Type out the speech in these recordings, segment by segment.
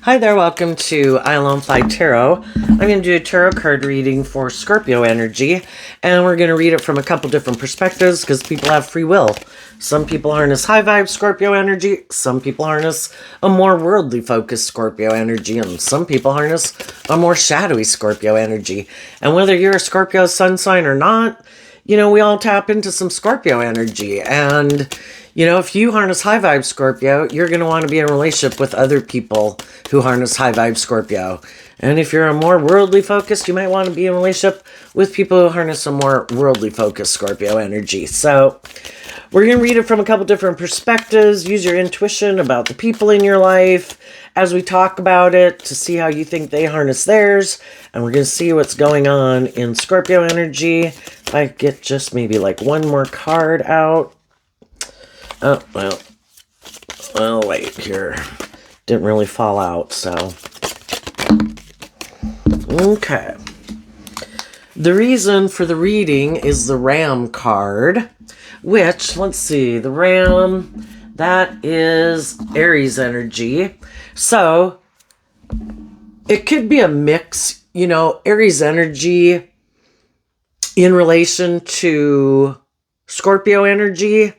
Hi there, welcome to I Alone Fly Tarot. I'm going to do a tarot card reading for Scorpio energy, and we're going to read it from a couple different perspectives because people have free will. Some people harness high vibe Scorpio energy, some people harness a more worldly focused Scorpio energy, and some people harness a more shadowy Scorpio energy. And whether you're a Scorpio sun sign or not, we all tap into some Scorpio energy. And if you harness high vibe Scorpio, you're going to want to be in a relationship with other people who harness high vibe Scorpio. And if you're a more worldly focused, you might want to be in a relationship with people who harness a more worldly focused Scorpio energy. So we're going to read it from a couple different perspectives. Use your intuition about the people in your life as we talk about it to see how you think they harness theirs. And we're going to see what's going on in Scorpio energy. If I get just maybe like one more card out. Oh, well, wait here. Didn't really fall out, so. Okay. The reason for the reading is the Ram card, which, let's see, the Ram, that is Aries energy. So, it could be a mix, Aries energy in relation to Scorpio energy.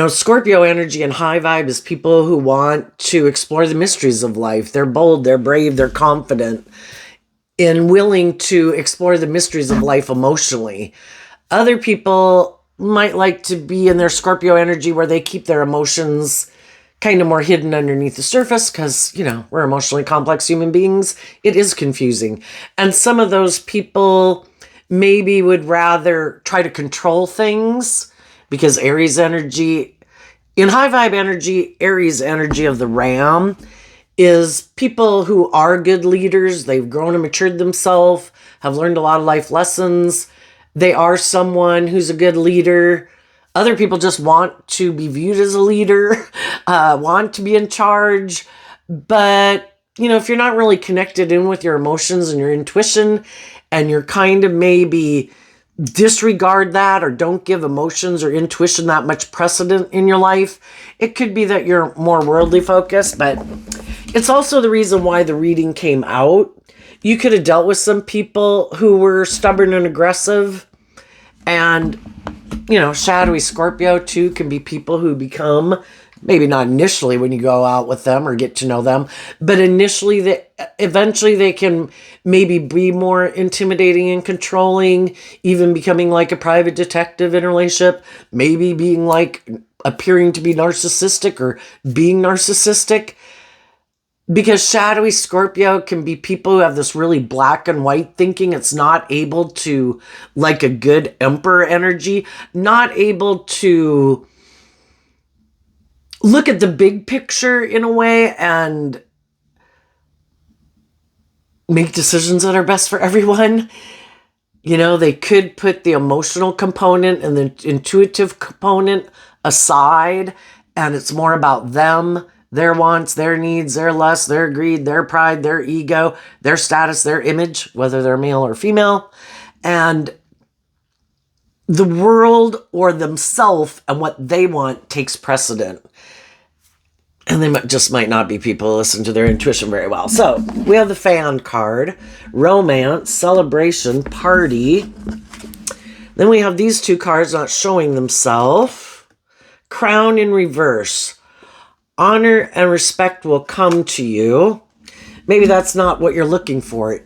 Scorpio energy and high vibe is people who want to explore the mysteries of life. They're bold, they're brave, they're confident, and willing to explore the mysteries of life emotionally. Other people might like to be in their Scorpio energy where they keep their emotions kind of more hidden underneath the surface because, we're emotionally complex human beings. It is confusing. And some of those people maybe would rather try to control things. Because Aries energy, in high vibe energy, Aries energy of the Ram is people who are good leaders. They've grown and matured themselves, have learned a lot of life lessons. They are someone who's a good leader. Other people just want to be viewed as a leader, want to be in charge. But, if you're not really connected in with your emotions and your intuition, and you're kind of maybe disregard that or don't give emotions or intuition that much precedent in your life, it could be that you're more worldly focused, but it's also the reason why the reading came out. You could have dealt with some people who were stubborn and aggressive, and shadowy Scorpio too can be people who become, maybe not initially when you go out with them or get to know them, but eventually they can maybe be more intimidating and controlling, even becoming like a private detective in a relationship, maybe being like appearing to be narcissistic or being narcissistic. Because shadowy Scorpio can be people who have this really black and white thinking. It's not able to, like a good emperor energy, not able to look at the big picture in a way and make decisions that are best for everyone. They could put the emotional component and the intuitive component aside, and it's more about them, their wants, their needs, their lust, their greed, their pride, their ego, their status, their image, whether they're male or female, and the world or themselves and what they want takes precedent. And they just might not be people who listen to their intuition very well. So we have the Fan card, romance, celebration, party. Then we have these two cards not showing themselves. Crown in reverse. Honor and respect will come to you. Maybe that's not what you're looking for,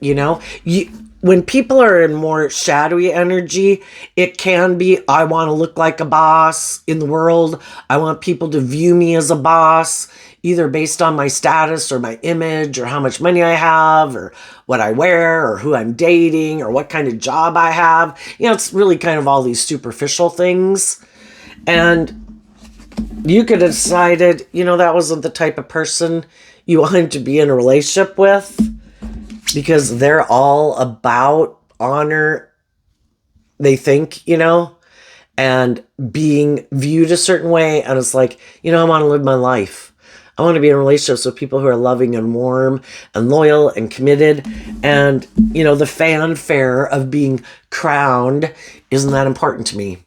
When people are in more shadowy energy, it can be, I want to look like a boss in the world. I want people to view me as a boss, either based on my status or my image or how much money I have or what I wear or who I'm dating or what kind of job I have. It's really kind of all these superficial things. And you could have decided, that wasn't the type of person you wanted to be in a relationship with. Because they're all about honor, they think, and being viewed a certain way. And it's like, I want to live my life. I want to be in relationships with people who are loving and warm and loyal and committed. And, the fanfare of being crowned isn't that important to me.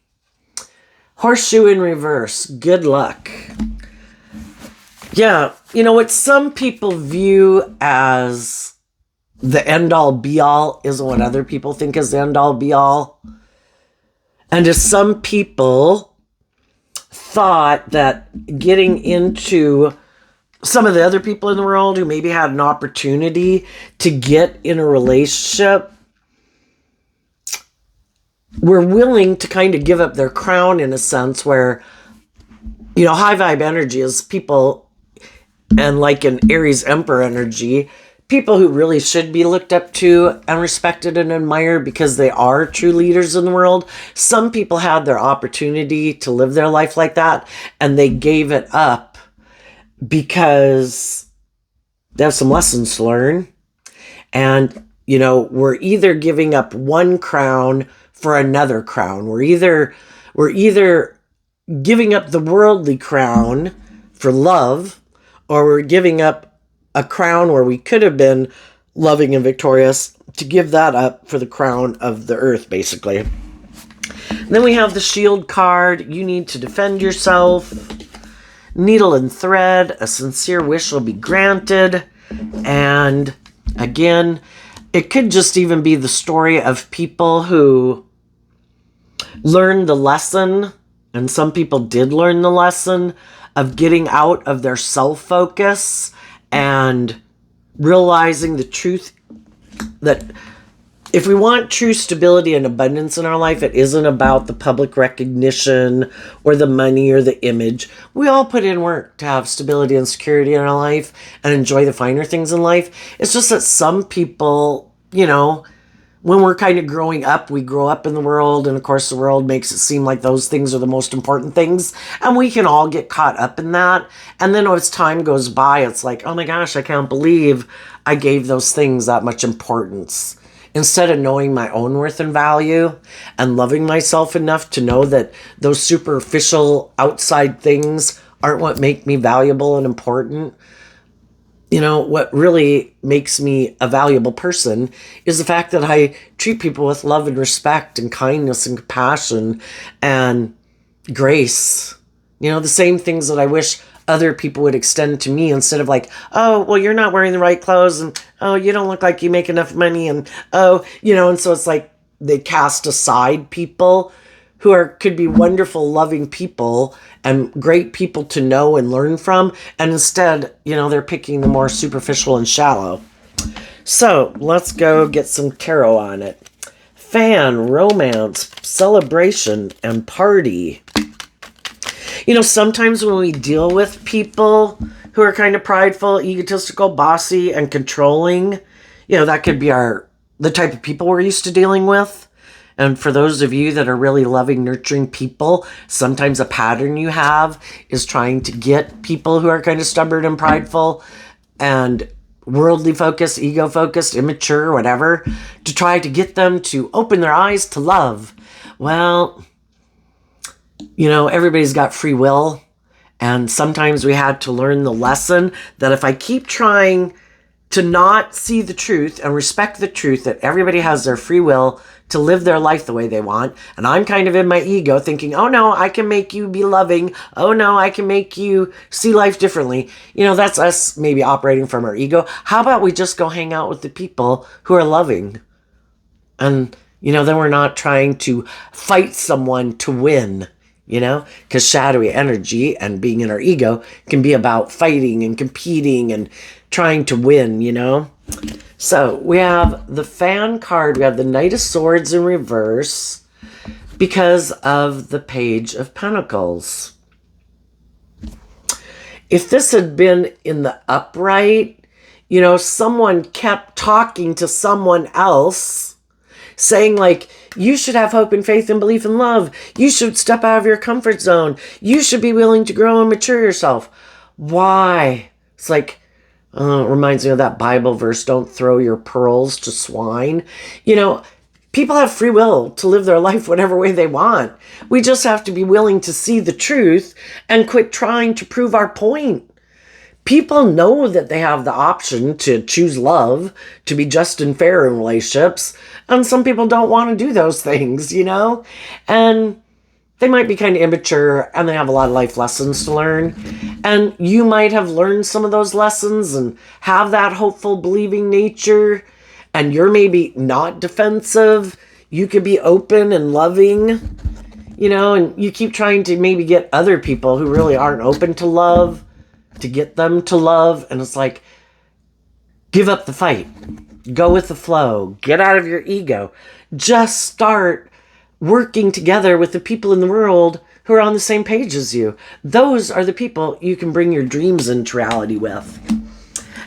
Horseshoe in reverse. Good luck. Yeah, you know what some people view as the end-all be-all isn't what other people think is the end-all be-all. And to some people thought that getting into some of the other people in the world who maybe had an opportunity to get in a relationship were willing to kind of give up their crown in a sense where, you know, high vibe energy is people, and like an Aries Emperor energy, people who really should be looked up to and respected and admired because they are true leaders in the world. Some people had their opportunity to live their life like that, and they gave it up because they have some lessons to learn. And, you know, we're either giving up one crown for another crown. We're either giving up the worldly crown for love, or we're giving up a crown where we could have been loving and victorious to give that up for the crown of the earth, basically. And then we have the Shield card. You need to defend yourself. Needle and thread. A sincere wish will be granted. And again, it could just even be the story of people who learned the lesson, and some people did learn the lesson of getting out of their self-focus and realizing the truth that if we want true stability and abundance in our life, it isn't about the public recognition or the money or the image. We all put in work to have stability and security in our life and enjoy the finer things in life. It's just that some people, you know, when we're kind of growing up, we grow up in the world, and of course the world makes it seem like those things are the most important things, and we can all get caught up in that. And then as time goes by, it's like, oh my gosh, I can't believe I gave those things that much importance. Instead of knowing my own worth and value and loving myself enough to know that those superficial outside things aren't what make me valuable and important. You know, what really makes me a valuable person is the fact that I treat people with love and respect and kindness and compassion and grace. You know, the same things that I wish other people would extend to me, instead of like, oh, well, you're not wearing the right clothes, and oh, you don't look like you make enough money, and oh, you know, and so it's like they cast aside people who could be wonderful, loving people and great people to know and learn from. And instead, you know, they're picking the more superficial and shallow. So let's go get some tarot on it. Fan, romance, celebration, and party. You know, sometimes when we deal with people who are kind of prideful, egotistical, bossy, and controlling, you know, that could be the type of people we're used to dealing with. And for those of you that are really loving, nurturing people, sometimes a pattern you have is trying to get people who are kind of stubborn and prideful and worldly focused, ego focused, immature, whatever, to try to get them to open their eyes to love. Well, you know, everybody's got free will. And sometimes we had to learn the lesson that if I keep trying to not see the truth and respect the truth that everybody has their free will to live their life the way they want, and I'm kind of in my ego thinking, oh no, I can make you be loving, oh no, I can make you see life differently. You know, that's us maybe operating from our ego. How about we just go hang out with the people who are loving? And, you know, then we're not trying to fight someone to win, you know, because shadowy energy and being in our ego can be about fighting and competing and trying to win, you know. So we have the Fan card. We have the Knight of Swords in reverse because of the Page of Pentacles. If this had been in the upright, you know, someone kept talking to someone else saying like, you should have hope and faith and belief and love. You should step out of your comfort zone. You should be willing to grow and mature yourself. Why? It's like, it reminds me of that Bible verse, don't throw your pearls to swine. You know, people have free will to live their life whatever way they want. We just have to be willing to see the truth and quit trying to prove our point. People know that they have the option to choose love, to be just and fair in relationships, and some people don't want to do those things, you know? And they might be kind of immature and they have a lot of life lessons to learn. And you might have learned some of those lessons and have that hopeful, believing nature. And you're maybe not defensive. You could be open and loving, and you keep trying to maybe get other people who really aren't open to love, to get them to love. And it's like, give up the fight. Go with the flow. Get out of your ego. Just start working together with the people in the world who are on the same page as you. Those are the people you can bring your dreams into reality with.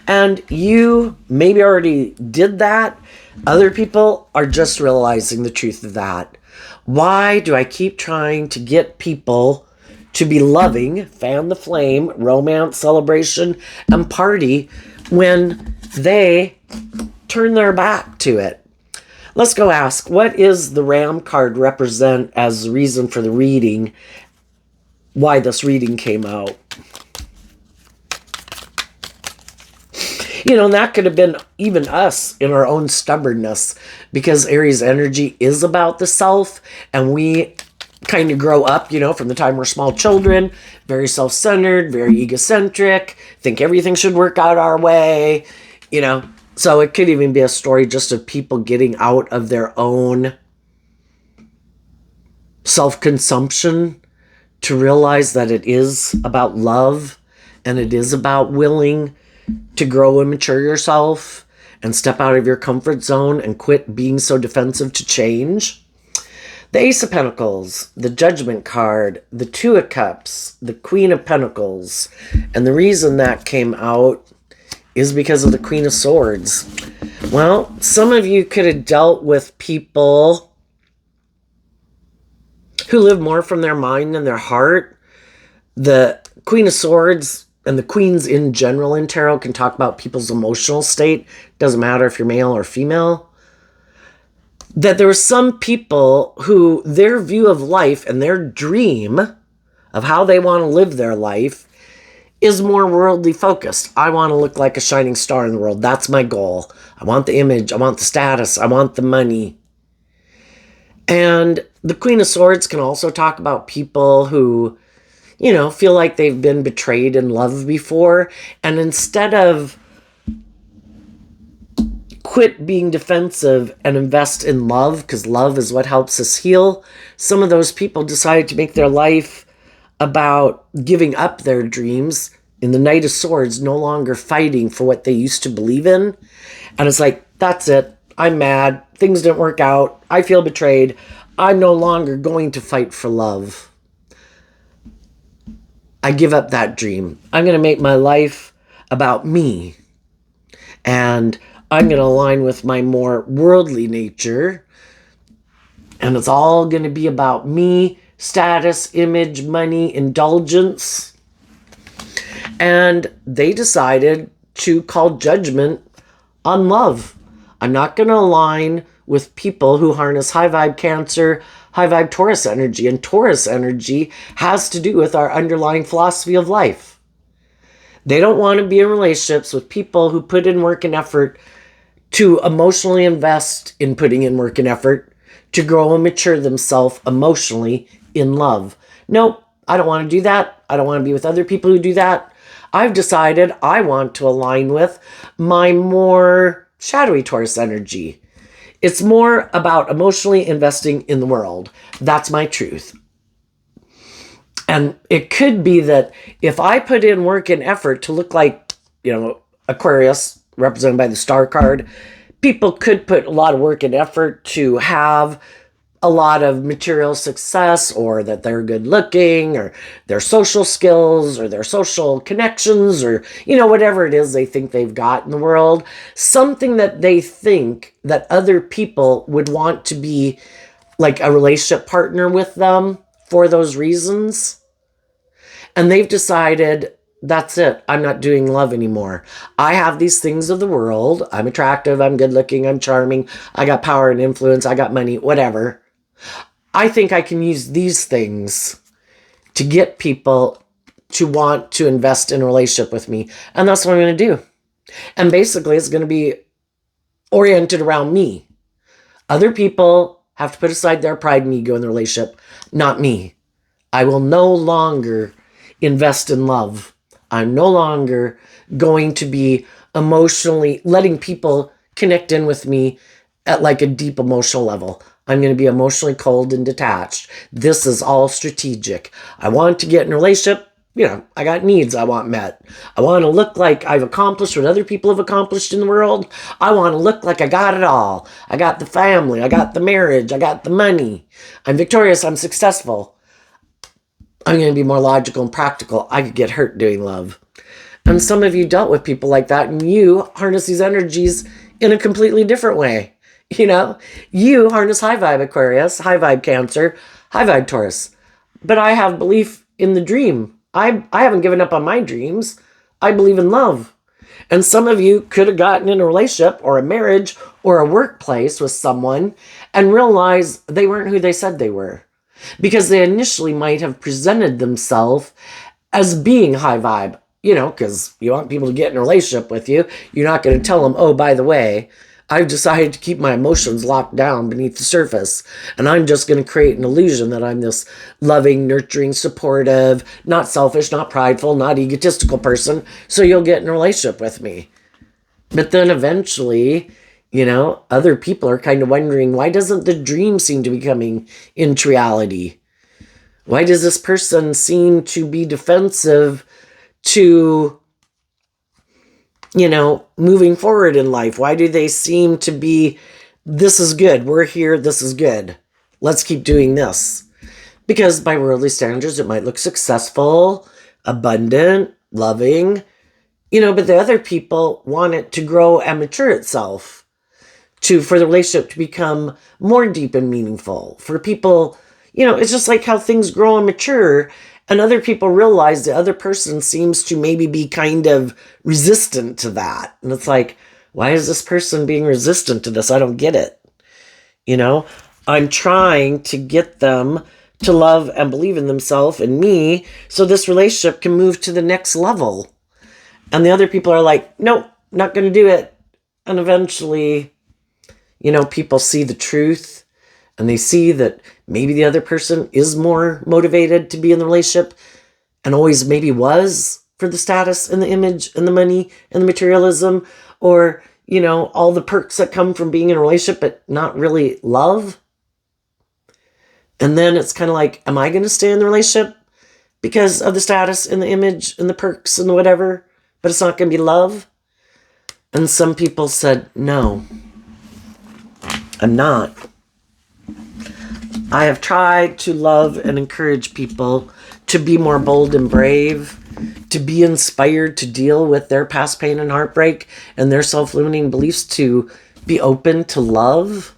And you maybe already did that. Other people are just realizing the truth of that. Why do I keep trying to get people to be loving, fan the flame, romance, celebration, and party when they turn their back to it? Let's go ask, what is the Ram card represent as the reason for the reading, why this reading came out? And that could have been even us in our own stubbornness, because Aries energy is about the self, and we kind of grow up, from the time we're small children, very self-centered, very egocentric, think everything should work out our way, So it could even be a story just of people getting out of their own self-consumption to realize that it is about love, and it is about willing to grow and mature yourself and step out of your comfort zone and quit being so defensive to change. The Ace of Pentacles, the Judgment card, the Two of Cups, the Queen of Pentacles. And the reason that came out is because of the Queen of Swords. Well, some of you could have dealt with people who live more from their mind than their heart. The Queen of Swords and the Queens in general in tarot can talk about people's emotional state. Doesn't matter if you're male or female. That there were some people who their view of life and their dream of how they want to live their life is more worldly focused. I want to look like a shining star in the world. That's my goal. I want the image. I want the status. I want the money. And the Queen of Swords can also talk about people who, feel like they've been betrayed in love before. And instead of quit being defensive and invest in love, because love is what helps us heal, some of those people decided to make their life about giving up their dreams. In the Knight of Swords, no longer fighting for what they used to believe in. And it's like, that's it. I'm mad. Things didn't work out. I feel betrayed. I'm no longer going to fight for love. I give up that dream. I'm going to make my life about me. And I'm going to align with my more worldly nature. And it's all going to be about me, status, image, money, indulgence. And they decided to call judgment on love. I'm not going to align with people who harness high vibe Cancer, high vibe Taurus energy. And Taurus energy has to do with our underlying philosophy of life. They don't want to be in relationships with people who put in work and effort to emotionally invest in putting in work and effort to grow and mature themselves emotionally in love. Nope, I don't want to do that. I don't want to be with other people who do that. I've decided I want to align with my more shadowy Taurus energy. It's more about emotionally investing in the world. That's my truth. And it could be that if I put in work and effort to look like, Aquarius, represented by the Star card, people could put a lot of work and effort to have a lot of material success, or that they're good looking, or their social skills, or their social connections, or, whatever it is they think they've got in the world. Something that they think that other people would want to be like a relationship partner with them for those reasons. And they've decided, that's it. I'm not doing love anymore. I have these things of the world. I'm attractive. I'm good looking. I'm charming. I got power and influence. I got money, whatever. I think I can use these things to get people to want to invest in a relationship with me. And that's what I'm going to do. And basically, it's going to be oriented around me. Other people have to put aside their pride and ego in the relationship, not me. I will no longer invest in love. I'm no longer going to be emotionally letting people connect in with me at like a deep emotional level. I'm going to be emotionally cold and detached. This is all strategic. I want to get in a relationship. I got needs I want met. I want to look like I've accomplished what other people have accomplished in the world. I want to look like I got it all. I got the family. I got the marriage. I got the money. I'm victorious. I'm successful. I'm going to be more logical and practical. I could get hurt doing love. And some of you dealt with people like that, and you harness these energies in a completely different way. You harness high vibe Aquarius, high vibe Cancer, high vibe Taurus. But I have belief in the dream. I haven't given up on my dreams. I believe in love. And some of you could have gotten in a relationship or a marriage or a workplace with someone and realized they weren't who they said they were. Because they initially might have presented themselves as being high vibe, because you want people to get in a relationship with you. You're not going to tell them, oh, by the way, I've decided to keep my emotions locked down beneath the surface. And I'm just going to create an illusion that I'm this loving, nurturing, supportive, not selfish, not prideful, not egotistical person. So you'll get in a relationship with me. But then eventually, other people are kind of wondering, why doesn't the dream seem to be coming into reality? Why does this person seem to be defensive to, moving forward in life? Why do they seem to be, this is good, we're here, this is good, let's keep doing this? Because by worldly standards, it might look successful, abundant, loving, but the other people want it to grow and mature itself, for the relationship to become more deep and meaningful. For people, it's just like how things grow and mature, and other people realize the other person seems to maybe be kind of resistant to that. And it's like, why is this person being resistant to this? I don't get it. I'm trying to get them to love and believe in themselves and me so this relationship can move to the next level. And the other people are like, nope, not going to do it. And eventually, people see the truth and they see that maybe the other person is more motivated to be in the relationship and always maybe was for the status and the image and the money and the materialism, or, all the perks that come from being in a relationship, but not really love. And then it's kind of like, am I going to stay in the relationship because of the status and the image and the perks and whatever, but it's not going to be love? And some people said, no, I'm not. I have tried to love and encourage people to be more bold and brave, to be inspired to deal with their past pain and heartbreak and their self-limiting beliefs, to be open to love.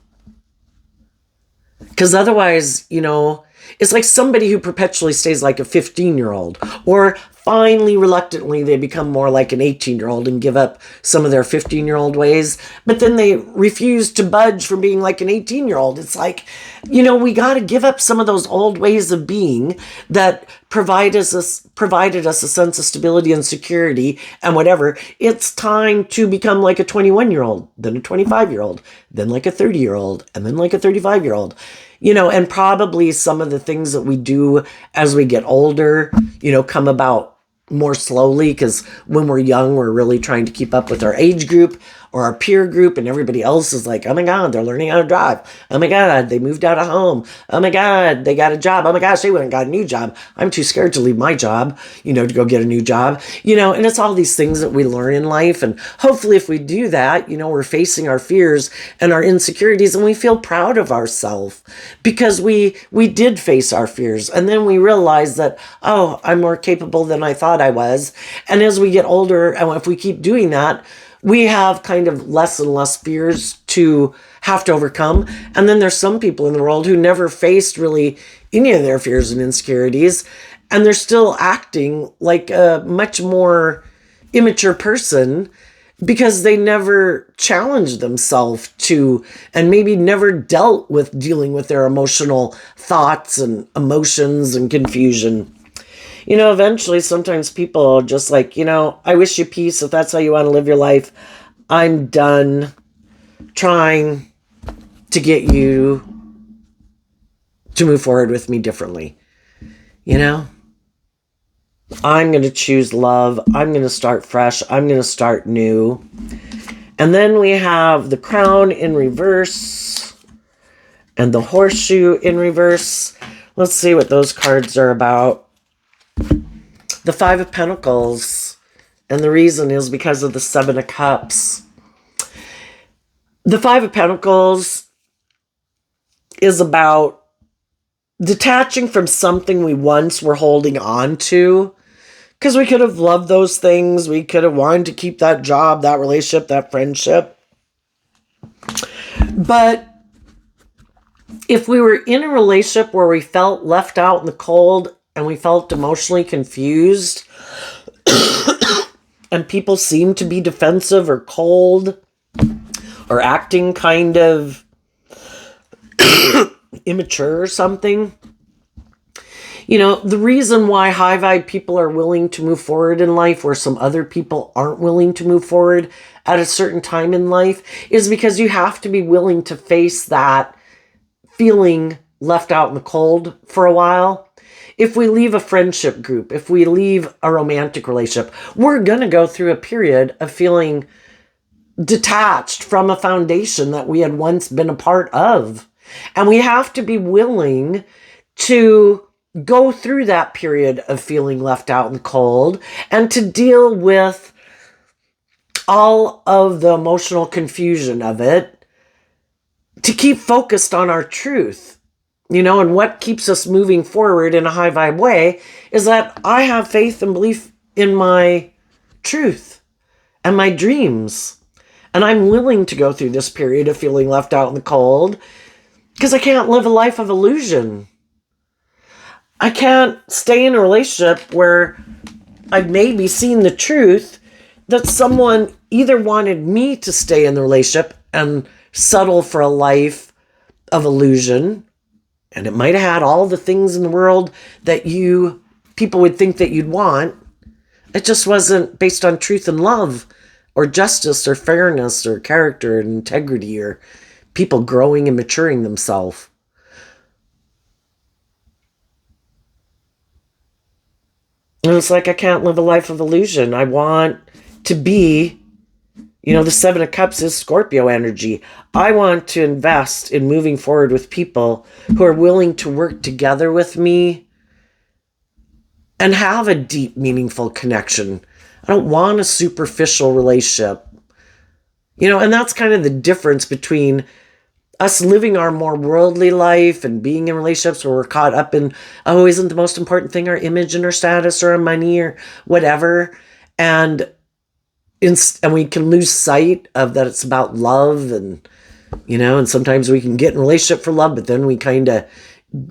Because otherwise, it's like somebody who perpetually stays like a 15-year-old, or finally, reluctantly, they become more like an 18-year-old and give up some of their 15-year-old ways, but then they refuse to budge from being like an 18-year-old. It's like, we got to give up some of those old ways of being that provided us a sense of stability and security and whatever. It's time to become like a 21-year-old, then a 25-year-old, then like a 30-year-old, and then like a 35-year-old. And probably some of the things that we do as we get older, come about more slowly, because when we're young, we're really trying to keep up with our age group or our peer group, and everybody else is like, oh my God, they're learning how to drive. Oh my God, they moved out of home. Oh my God, they got a job. Oh my gosh, they went and got a new job. I'm too scared to leave my job, to go get a new job, and it's all these things that we learn in life. And hopefully if we do that, we're facing our fears and our insecurities, and we feel proud of ourselves because we did face our fears. And then we realize that, oh, I'm more capable than I thought I was. And as we get older, and if we keep doing that, we have kind of less and less fears to have to overcome. And then there's some people in the world who never faced really any of their fears and insecurities, and they're still acting like a much more immature person because they never challenged themselves to, and maybe never dealt with dealing with their emotional thoughts and emotions and confusion. Eventually, sometimes people are just like, I wish you peace if that's how you want to live your life. I'm done trying to get you to move forward with me differently. You know, I'm going to choose love. I'm going to start fresh. I'm going to start new. And then we have the crown in reverse and the horseshoe in reverse. Let's see what those cards are about. The Five of Pentacles. And the reason is because of the Seven of Cups. The Five of Pentacles is about detaching from something we once were holding on to. Because we could have loved those things. We could have wanted to keep that job, that relationship, that friendship. But if we were in a relationship where we felt left out in the cold and we felt emotionally confused and people seemed to be defensive or cold or acting kind of immature or something, you know, the reason why high vibe people are willing to move forward in life where some other people aren't willing to move forward at a certain time in life is because you have to be willing to face that feeling left out in the cold for a while. If we leave a friendship group, if we leave a romantic relationship, we're going to go through a period of feeling detached from a foundation that we had once been a part of. And we have to be willing to go through that period of feeling left out in the cold and to deal with all of the emotional confusion of it, to keep focused on our truth, you know, and what keeps us moving forward in a high vibe way is that I have faith and belief in my truth and my dreams. And I'm willing to go through this period of feeling left out in the cold because I can't live a life of illusion. I can't stay in a relationship where I've maybe seen the truth that someone either wanted me to stay in the relationship and settle for a life of illusion, and it might have had all the things in the world that people would think that you'd want. It just wasn't based on truth and love or justice or fairness or character and integrity or people growing and maturing themselves. And it's like I can't live a life of illusion. I want to be, you know, the Seven of Cups is Scorpio energy. I want to invest in moving forward with people who are willing to work together with me and have a deep, meaningful connection. I don't want a superficial relationship. You know, and that's kind of the difference between us living our more worldly life and being in relationships where we're caught up in, oh, isn't the most important thing our image and our status or our money or whatever. And we can lose sight of that it's about love and, you know, and sometimes we can get in a relationship for love, but then we kind of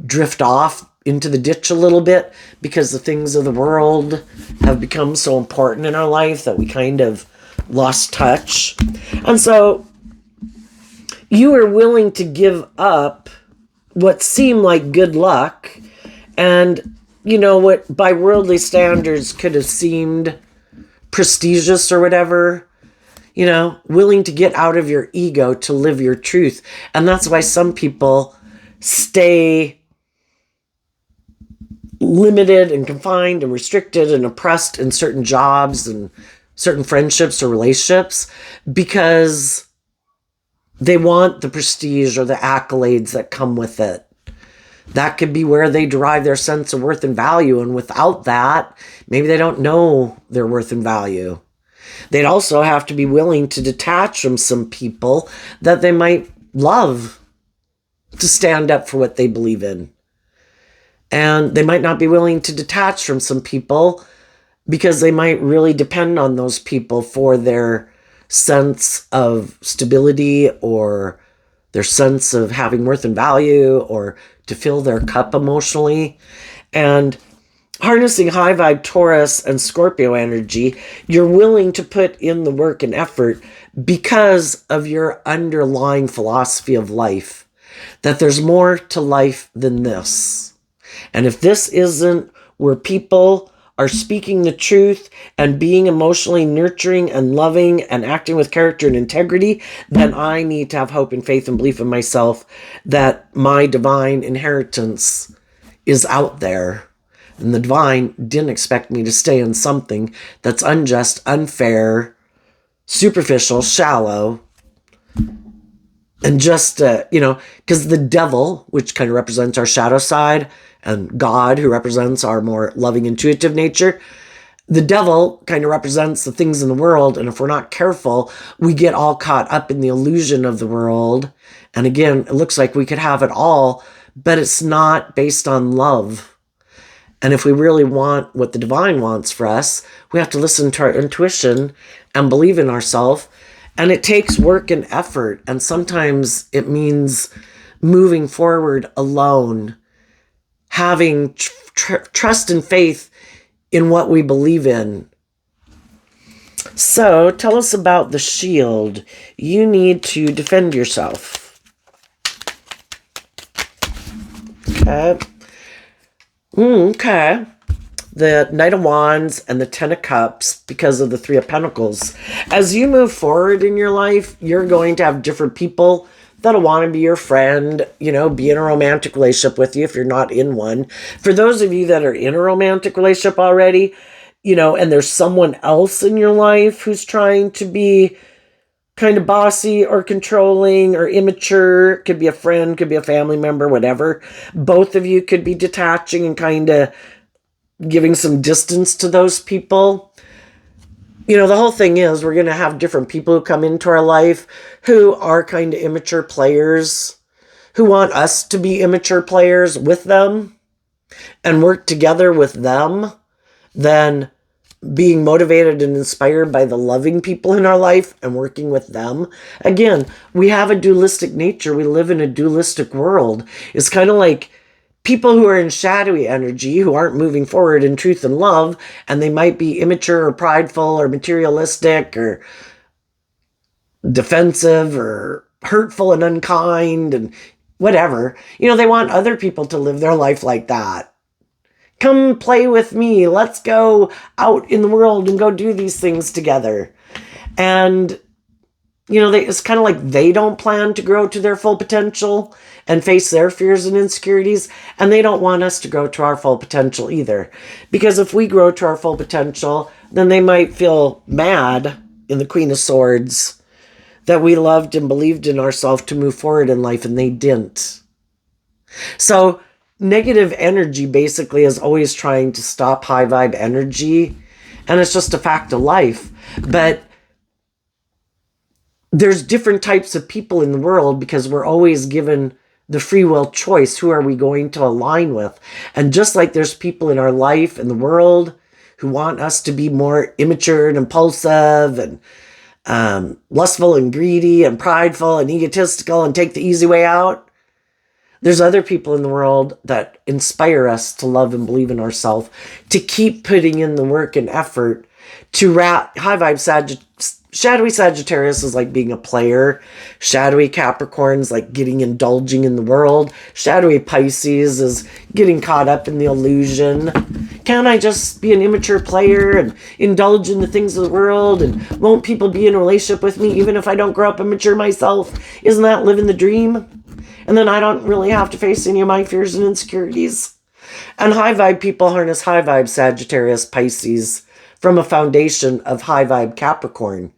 drift off into the ditch a little bit because the things of the world have become so important in our life that we kind of lost touch. And so you are willing to give up what seemed like good luck and, you know, what by worldly standards could have seemed prestigious or whatever, you know, willing to get out of your ego to live your truth. And that's why some people stay limited and confined and restricted and oppressed in certain jobs and certain friendships or relationships because they want the prestige or the accolades that come with it. That could be where they derive their sense of worth and value. And without that, maybe they don't know their worth and value. They'd also have to be willing to detach from some people that they might love to stand up for what they believe in. And they might not be willing to detach from some people because they might really depend on those people for their sense of stability or their sense of having worth and value or to fill their cup emotionally. And harnessing high vibe Taurus and Scorpio energy, you're willing to put in the work and effort because of your underlying philosophy of life, that there's more to life than this. And if this isn't where people are speaking the truth and being emotionally nurturing and loving and acting with character and integrity, then I need to have hope and faith and belief in myself that my divine inheritance is out there. And the divine didn't expect me to stay in something that's unjust, unfair, superficial, shallow, and just, because the devil, which kind of represents our shadow side, and God, who represents our more loving, intuitive nature, the devil kind of represents the things in the world. And if we're not careful, we get all caught up in the illusion of the world. And again, it looks like we could have it all, but it's not based on love. And if we really want what the divine wants for us, we have to listen to our intuition and believe in ourselves. And it takes work and effort. And sometimes it means moving forward alone, having trust and faith in what we believe in. So tell us about the shield. You need to defend yourself. Okay. Okay. The Knight of Wands and the Ten of Cups because of the Three of Pentacles. As you move forward in your life, you're going to have different people that'll want to be your friend, be in a romantic relationship with you if you're not in one. For those of you that are in a romantic relationship already, and there's someone else in your life who's trying to be kind of bossy or controlling or immature, could be a friend, could be a family member, whatever. Both of you could be detaching and kind of giving some distance to those people. The whole thing is we're going to have different people who come into our life who are kind of immature players, who want us to be immature players with them and work together with them, than being motivated and inspired by the loving people in our life and working with them. Again, we have a dualistic nature. We live in a dualistic world. It's kind of like people who are in shadowy energy, who aren't moving forward in truth and love, and they might be immature or prideful or materialistic or defensive or hurtful and unkind and whatever. They want other people to live their life like that. Come play with me. Let's go out in the world and go do these things together. And it's kind of like they don't plan to grow to their full potential and face their fears and insecurities. And they don't want us to grow to our full potential either. Because if we grow to our full potential, then they might feel mad in the Queen of Swords that we loved and believed in ourselves to move forward in life and they didn't. So negative energy basically is always trying to stop high vibe energy. And it's just a fact of life. But there's different types of people in the world because we're always given the free will choice. Who are we going to align with? And just like there's people in our life and the world who want us to be more immature and impulsive and lustful and greedy and prideful and egotistical and take the easy way out, there's other people in the world that inspire us to love and believe in ourselves, to keep putting in the work and effort to high vibe shadowy Sagittarius is like being a player. Shadowy Capricorn is like indulging in the world. Shadowy Pisces is getting caught up in the illusion. Can't I just be an immature player and indulge in the things of the world? And won't people be in a relationship with me even if I don't grow up and mature myself? Isn't that living the dream? And then I don't really have to face any of my fears and insecurities. And high vibe people harness high vibe Sagittarius Pisces from a foundation of high vibe Capricorn.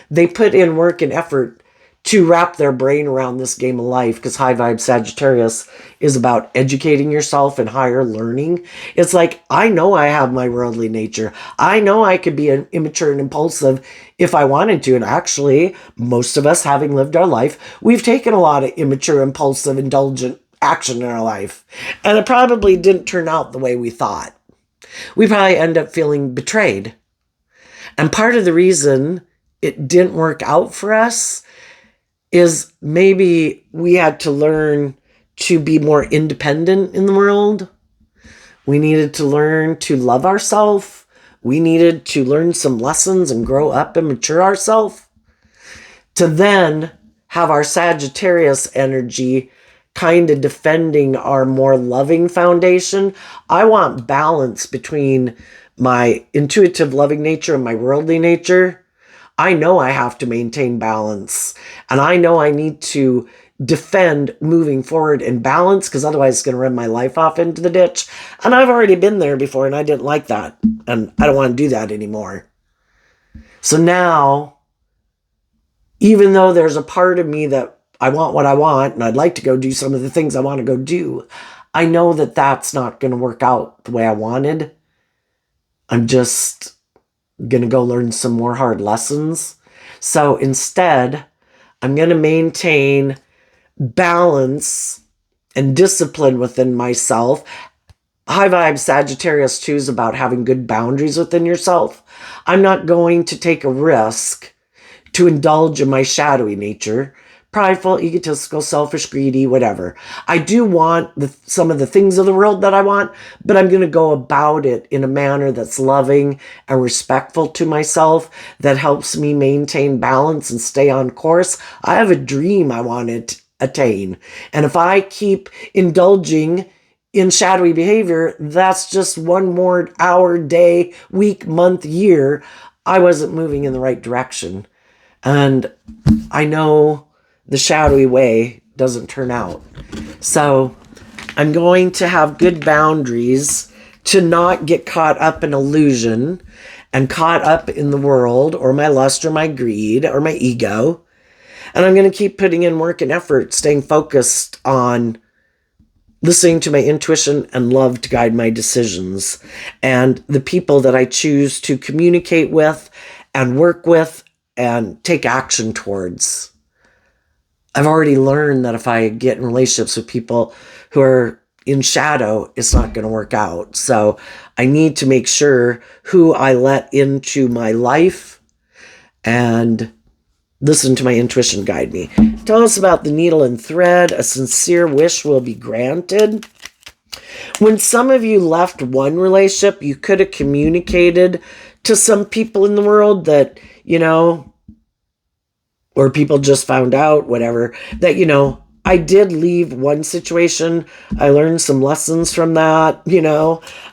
They put in work and effort to wrap their brain around this game of life, because high vibe Sagittarius is about educating yourself and higher learning. It's like, I know I have my worldly nature. I know I could be immature and impulsive if I wanted to. And actually, most of us, having lived our life, we've taken a lot of immature, impulsive, indulgent action in our life. And it probably didn't turn out the way we thought. We probably end up feeling betrayed. And part of the reason it didn't work out for us is maybe we had to learn to be more independent in the world. We needed to learn to love ourselves. We needed to learn some lessons and grow up and mature ourselves to then have our Sagittarius energy kind of defending our more loving foundation. I want balance between my intuitive loving nature and my worldly nature. I know I have to maintain balance, and I know I need to defend moving forward in balance, because otherwise it's going to run my life off into the ditch. And I've already been there before, and I didn't like that. And I don't want to do that anymore. So now, even though there's a part of me that I want what I want, and I'd like to go do some of the things I want to go do, I know that that's not going to work out the way I wanted. I'm just going to go learn some more hard lessons. So instead, I'm going to maintain balance and discipline within myself. High vibe Sagittarius 2 is about having good boundaries within yourself. I'm not going to take a risk to indulge in my shadowy nature. Prideful, egotistical, selfish, greedy, whatever. I do want some of the things of the world that I want, but I'm going to go about it in a manner that's loving and respectful to myself, that helps me maintain balance and stay on course. I have a dream I want to attain. And if I keep indulging in shadowy behavior, that's just one more hour, day, week, month, year. I wasn't moving in the right direction. And I know the shadowy way doesn't turn out. So I'm going to have good boundaries to not get caught up in illusion and caught up in the world or my lust or my greed or my ego. And I'm going to keep putting in work and effort, staying focused on listening to my intuition and love to guide my decisions, and the people that I choose to communicate with and work with and take action towards. I've already learned that if I get in relationships with people who are in shadow, it's not going to work out. So I need to make sure who I let into my life and listen to my intuition guide me. Tell us about the needle and thread. A sincere wish will be granted. When some of you left one relationship, you could have communicated to some people in the world that, or people just found out, whatever, that, I did leave one situation. I learned some lessons from that,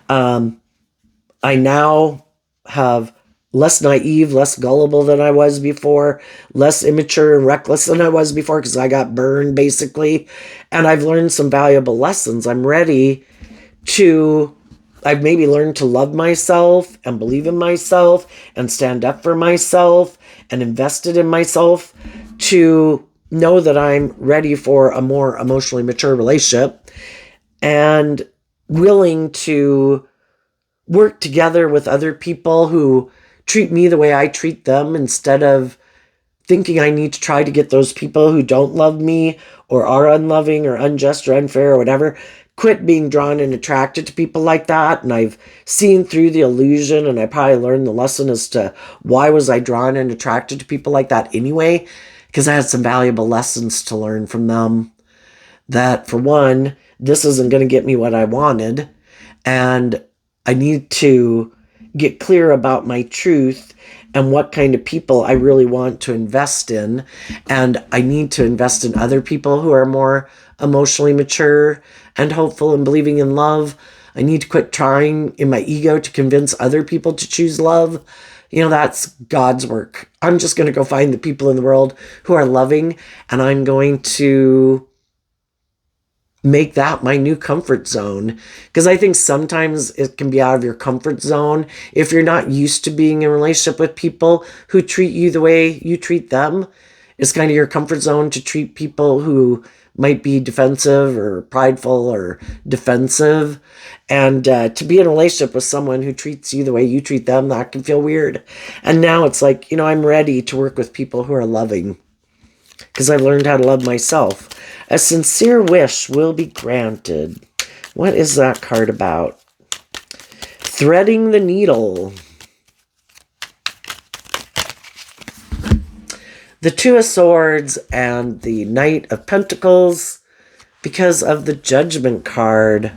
I now have less naive, less gullible than I was before, less immature and reckless than I was before, because I got burned, basically. And I've learned some valuable lessons. I've maybe learned to love myself and believe in myself and stand up for myself and invested in myself to know that I'm ready for a more emotionally mature relationship and willing to work together with other people who treat me the way I treat them, instead of thinking I need to try to get those people who don't love me or are unloving or unjust or unfair or whatever. Quit being drawn and attracted to people like that. And I've seen through the illusion, and I probably learned the lesson as to why was I drawn and attracted to people like that anyway, because I had some valuable lessons to learn from them. That, for one, this isn't going to get me what I wanted, and I need to get clear about my truth and what kind of people I really want to invest in. And I need to invest in other people who are more emotionally mature and hopeful and believing in love. I need to quit trying in my ego to convince other people to choose love. That's God's work. I'm just going to go find the people in the world who are loving, and I'm going to make that my new comfort zone. Because I think sometimes it can be out of your comfort zone if you're not used to being in a relationship with people who treat you the way you treat them. It's kind of your comfort zone to treat people who might be defensive or prideful or defensive. And to be in a relationship with someone who treats you the way you treat them, that can feel weird. And now it's like, I'm ready to work with people who are loving, because I've learned how to love myself. A sincere wish will be granted. What is that card about? Threading the needle. The Two of Swords and the Knight of Pentacles, because of the Judgment card.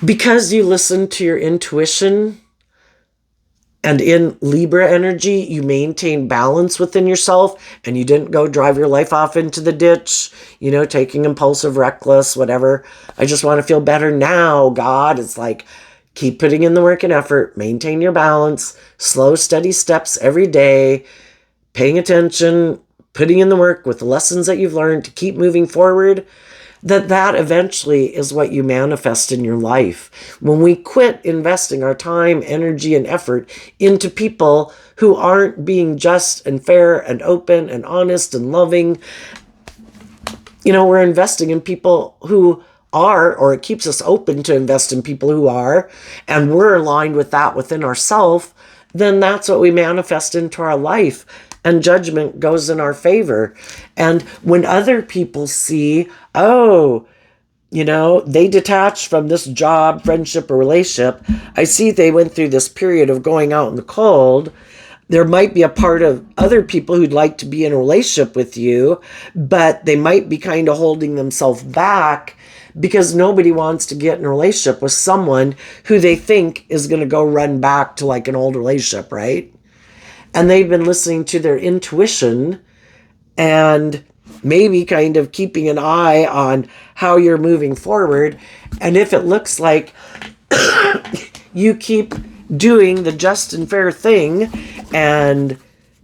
Because you listen to your intuition, and in Libra energy, you maintain balance within yourself, and you didn't go drive your life off into the ditch, taking impulsive, reckless, whatever. I just want to feel better now, God. It's like, keep putting in the work and effort, maintain your balance, slow, steady steps every day, paying attention, putting in the work with the lessons that you've learned to keep moving forward, that eventually is what you manifest in your life. When we quit investing our time, energy, and effort into people who aren't being just and fair and open and honest and loving, we're investing in people who are, or it keeps us open to invest in people who are, and we're aligned with that within ourselves, then that's what we manifest into our life. And judgment goes in our favor. And when other people see, they detached from this job, friendship, or relationship, I see they went through this period of going out in the cold. There might be a part of other people who'd like to be in a relationship with you, but they might be kind of holding themselves back because nobody wants to get in a relationship with someone who they think is going to go run back to like an old relationship, right? And they've been listening to their intuition and maybe kind of keeping an eye on how you're moving forward. And if it looks like you keep doing the just and fair thing and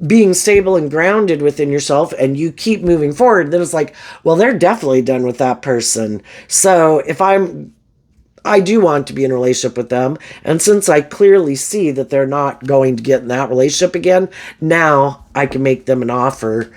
being stable and grounded within yourself and you keep moving forward, then it's like, well, they're definitely done with that person. So if I do want to be in a relationship with them, and since I clearly see that they're not going to get in that relationship again, now I can make them an offer.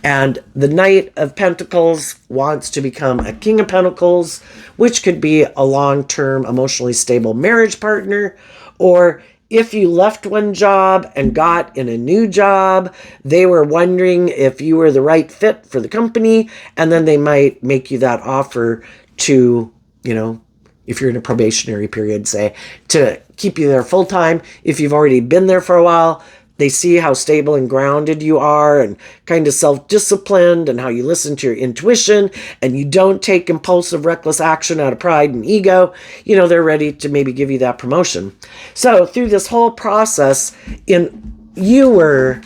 And the Knight of Pentacles wants to become a King of Pentacles, which could be a long-term, emotionally stable marriage partner. Or if you left one job and got in a new job, they were wondering if you were the right fit for the company, and then they might make you that offer to, if you're in a probationary period, say, to keep you there full time. If you've already been there for a while, they see how stable and grounded you are and kind of self-disciplined and how you listen to your intuition and you don't take impulsive, reckless action out of pride and ego. They're ready to maybe give you that promotion. So through this whole process, you were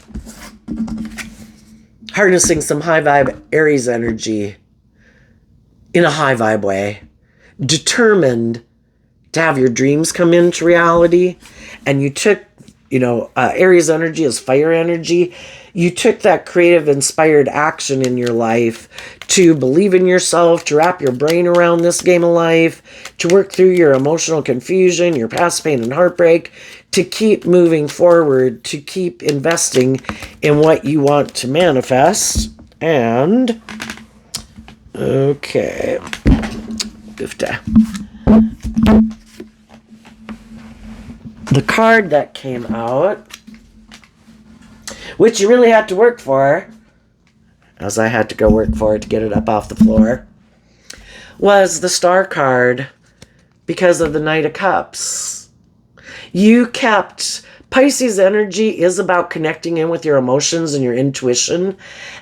harnessing some high vibe Aries energy in a high vibe way, determined to have your dreams come into reality. And you took, Aries energy is fire energy. You took that creative, inspired action in your life to believe in yourself, to wrap your brain around this game of life, to work through your emotional confusion, your past pain and heartbreak, to keep moving forward, to keep investing in what you want to manifest. And, okay. The card that came out, which you really had to work for, as I had to go work for it to get it up off the floor, was the Star card because of the Knight of Cups. You kept... Pisces energy is about connecting in with your emotions and your intuition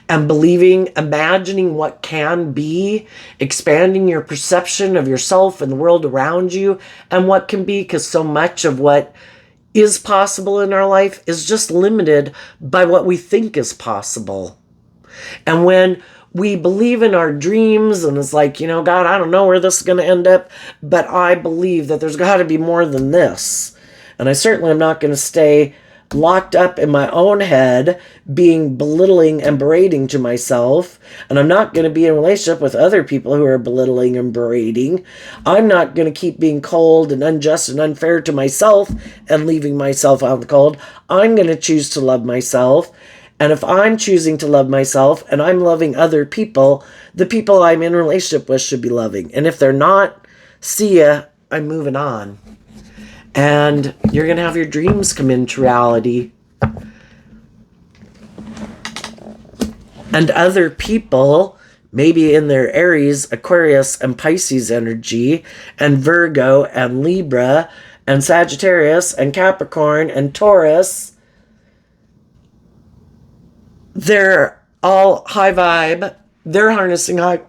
and believing, imagining what can be, expanding your perception of yourself and the world around you and what can be, because so much of what is possible in our life is just limited by what we think is possible. And when we believe in our dreams and it's like, God, I don't know where this is going to end up, but I believe that there's got to be more than this. And I certainly am not going to stay locked up in my own head, being belittling and berating to myself. And I'm not going to be in a relationship with other people who are belittling and berating. I'm not going to keep being cold and unjust and unfair to myself and leaving myself out in the cold. I'm going to choose to love myself. And if I'm choosing to love myself and I'm loving other people, the people I'm in a relationship with should be loving. And if they're not, see ya, I'm moving on. And you're going to have your dreams come into reality. And other people, maybe in their Aries, Aquarius, and Pisces energy, and Virgo, and Libra, and Sagittarius, and Capricorn, and Taurus, they're all high vibe. They're harnessing high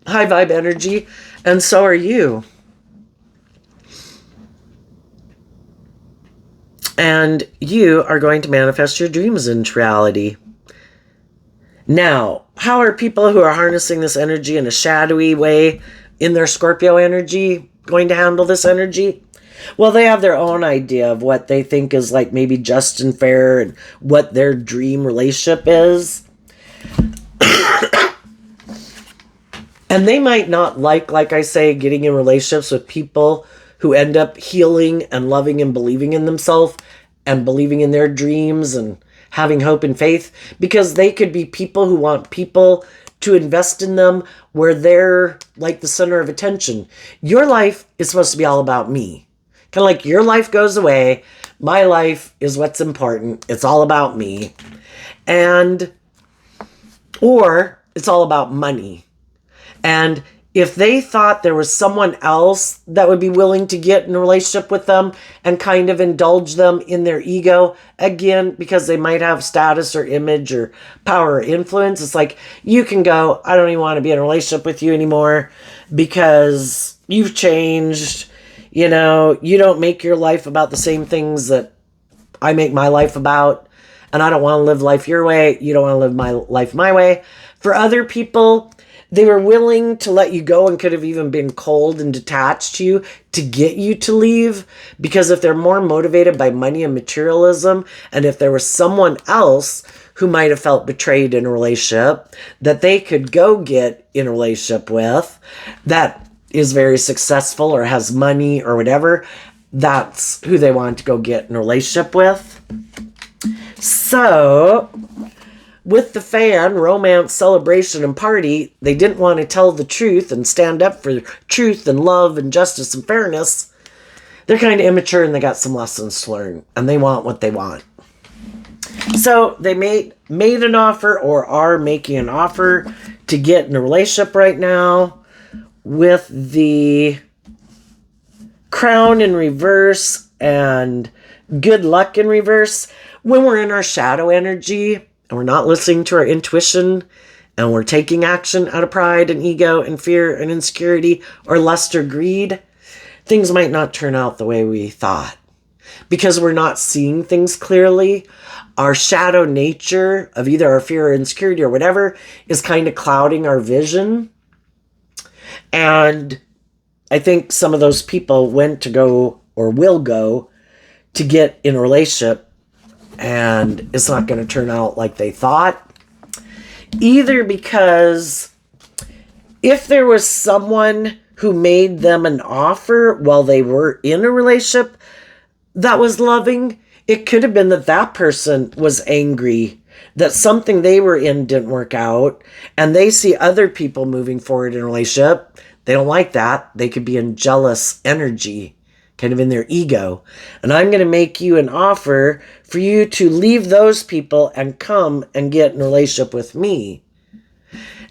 vibe energy, and so are you. And you are going to manifest your dreams into reality. Now, how are people who are harnessing this energy in a shadowy way in their Scorpio energy going to handle this energy? Well, they have their own idea of what they think is like maybe just and fair and what their dream relationship is. And they might not like I say, getting in relationships with people who end up healing and loving and believing in themselves and believing in their dreams and having hope and faith, because they could be people who want people to invest in them where they're like the center of attention. Your life is supposed to be all about me. Kind of like your life goes away. My life is what's important. It's all about me. Or it's all about money. And if they thought there was someone else that would be willing to get in a relationship with them and kind of indulge them in their ego, again, because they might have status or image or power or influence, it's like, you can go, I don't even want to be in a relationship with you anymore because you've changed. You don't make your life about the same things that I make my life about. And I don't want to live life your way. You don't want to live my life my way. For other people, they were willing to let you go and could have even been cold and detached to you to get you to leave. Because if they're more motivated by money and materialism, and if there was someone else who might have felt betrayed in a relationship that they could go get in a relationship with that is very successful or has money or whatever, that's who they want to go get in a relationship with. So with the fan, romance, celebration, and party, they didn't want to tell the truth and stand up for truth and love and justice and fairness. They're kind of immature and they got some lessons to learn and they want what they want. So they made an offer or are making an offer to get in a relationship right now with the crown in reverse and good luck in reverse. When we're in our shadow energy and we're not listening to our intuition and we're taking action out of pride and ego and fear and insecurity or lust or greed, things might not turn out the way we thought because we're not seeing things clearly. Our shadow nature of either our fear or insecurity or whatever is kind of clouding our vision. And I think some of those people went to go or will go to get in a relationship and it's not going to turn out like they thought. Either because if there was someone who made them an offer while they were in a relationship that was loving, it could have been that that person was angry that something they were in didn't work out and they see other people moving forward in a relationship. They don't like that. They could be in jealous energy, kind of in their ego. And I'm going to make you an offer for you to leave those people and come and get in a relationship with me.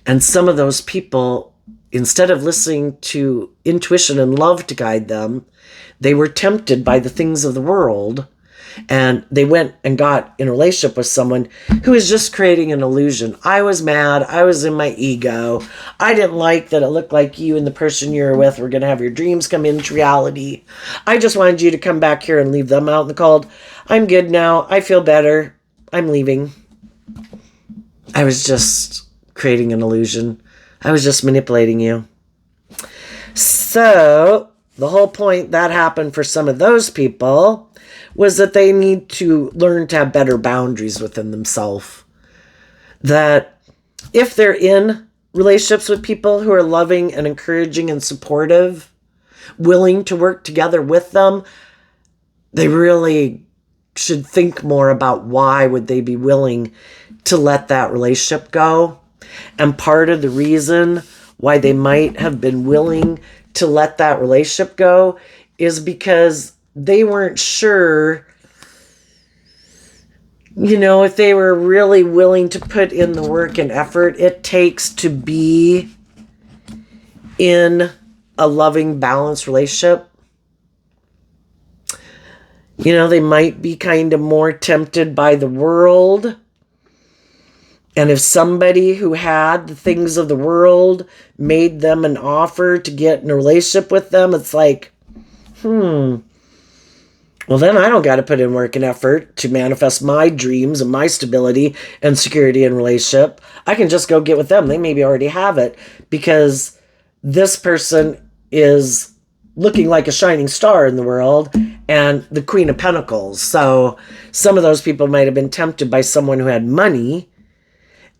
And some of those people, instead of listening to intuition and love to guide them, they were tempted by the things of the world. And they went and got in a relationship with someone who was just creating an illusion. I was mad. I was in my ego. I didn't like that it looked like you and the person you were with were going to have your dreams come into reality. I just wanted you to come back here and leave them out in the cold. I'm good now. I feel better. I'm leaving. I was just creating an illusion. I was just manipulating you. So the whole point that happened for some of those people was that they need to learn to have better boundaries within themselves. That if they're in relationships with people who are loving and encouraging and supportive, willing to work together with them, they really should think more about why would they be willing to let that relationship go. And part of the reason why they might have been willing to let that relationship go is because they weren't sure, if they were really willing to put in the work and effort it takes to be in a loving, balanced relationship. They might be kind of more tempted by the world. And if somebody who had the things of the world made them an offer to get in a relationship with them, it's like, well, then I don't got to put in work and effort to manifest my dreams and my stability and security in relationship. I can just go get with them. They maybe already have it because this person is looking like a shining star in the world and the Queen of Pentacles. So some of those people might have been tempted by someone who had money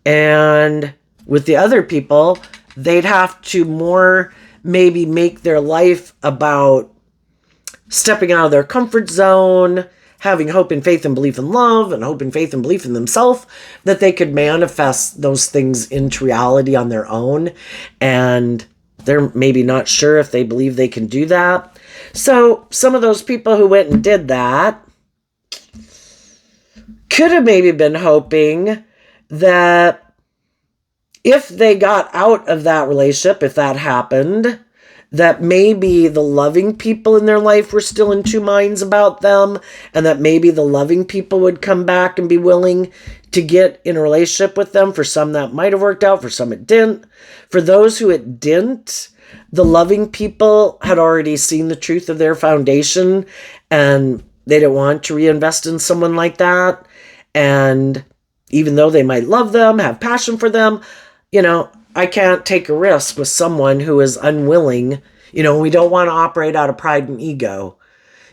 and with the other people, they'd have to more maybe make their life about stepping out of their comfort zone, having hope and faith and belief in love, and hope and faith and belief in themselves, that they could manifest those things into reality on their own. And they're maybe not sure if they believe they can do that. So some of those people who went and did that could have maybe been hoping that if they got out of that relationship, if that happened, that maybe the loving people in their life were still in two minds about them, and that maybe the loving people would come back and be willing to get in a relationship with them. For some, that might have worked out. For some, it didn't. For those who it didn't, the loving people had already seen the truth of their foundation, and they didn't want to reinvest in someone like that. And even though they might love them, have passion for them, I can't take a risk with someone who is unwilling. We don't want to operate out of pride and ego.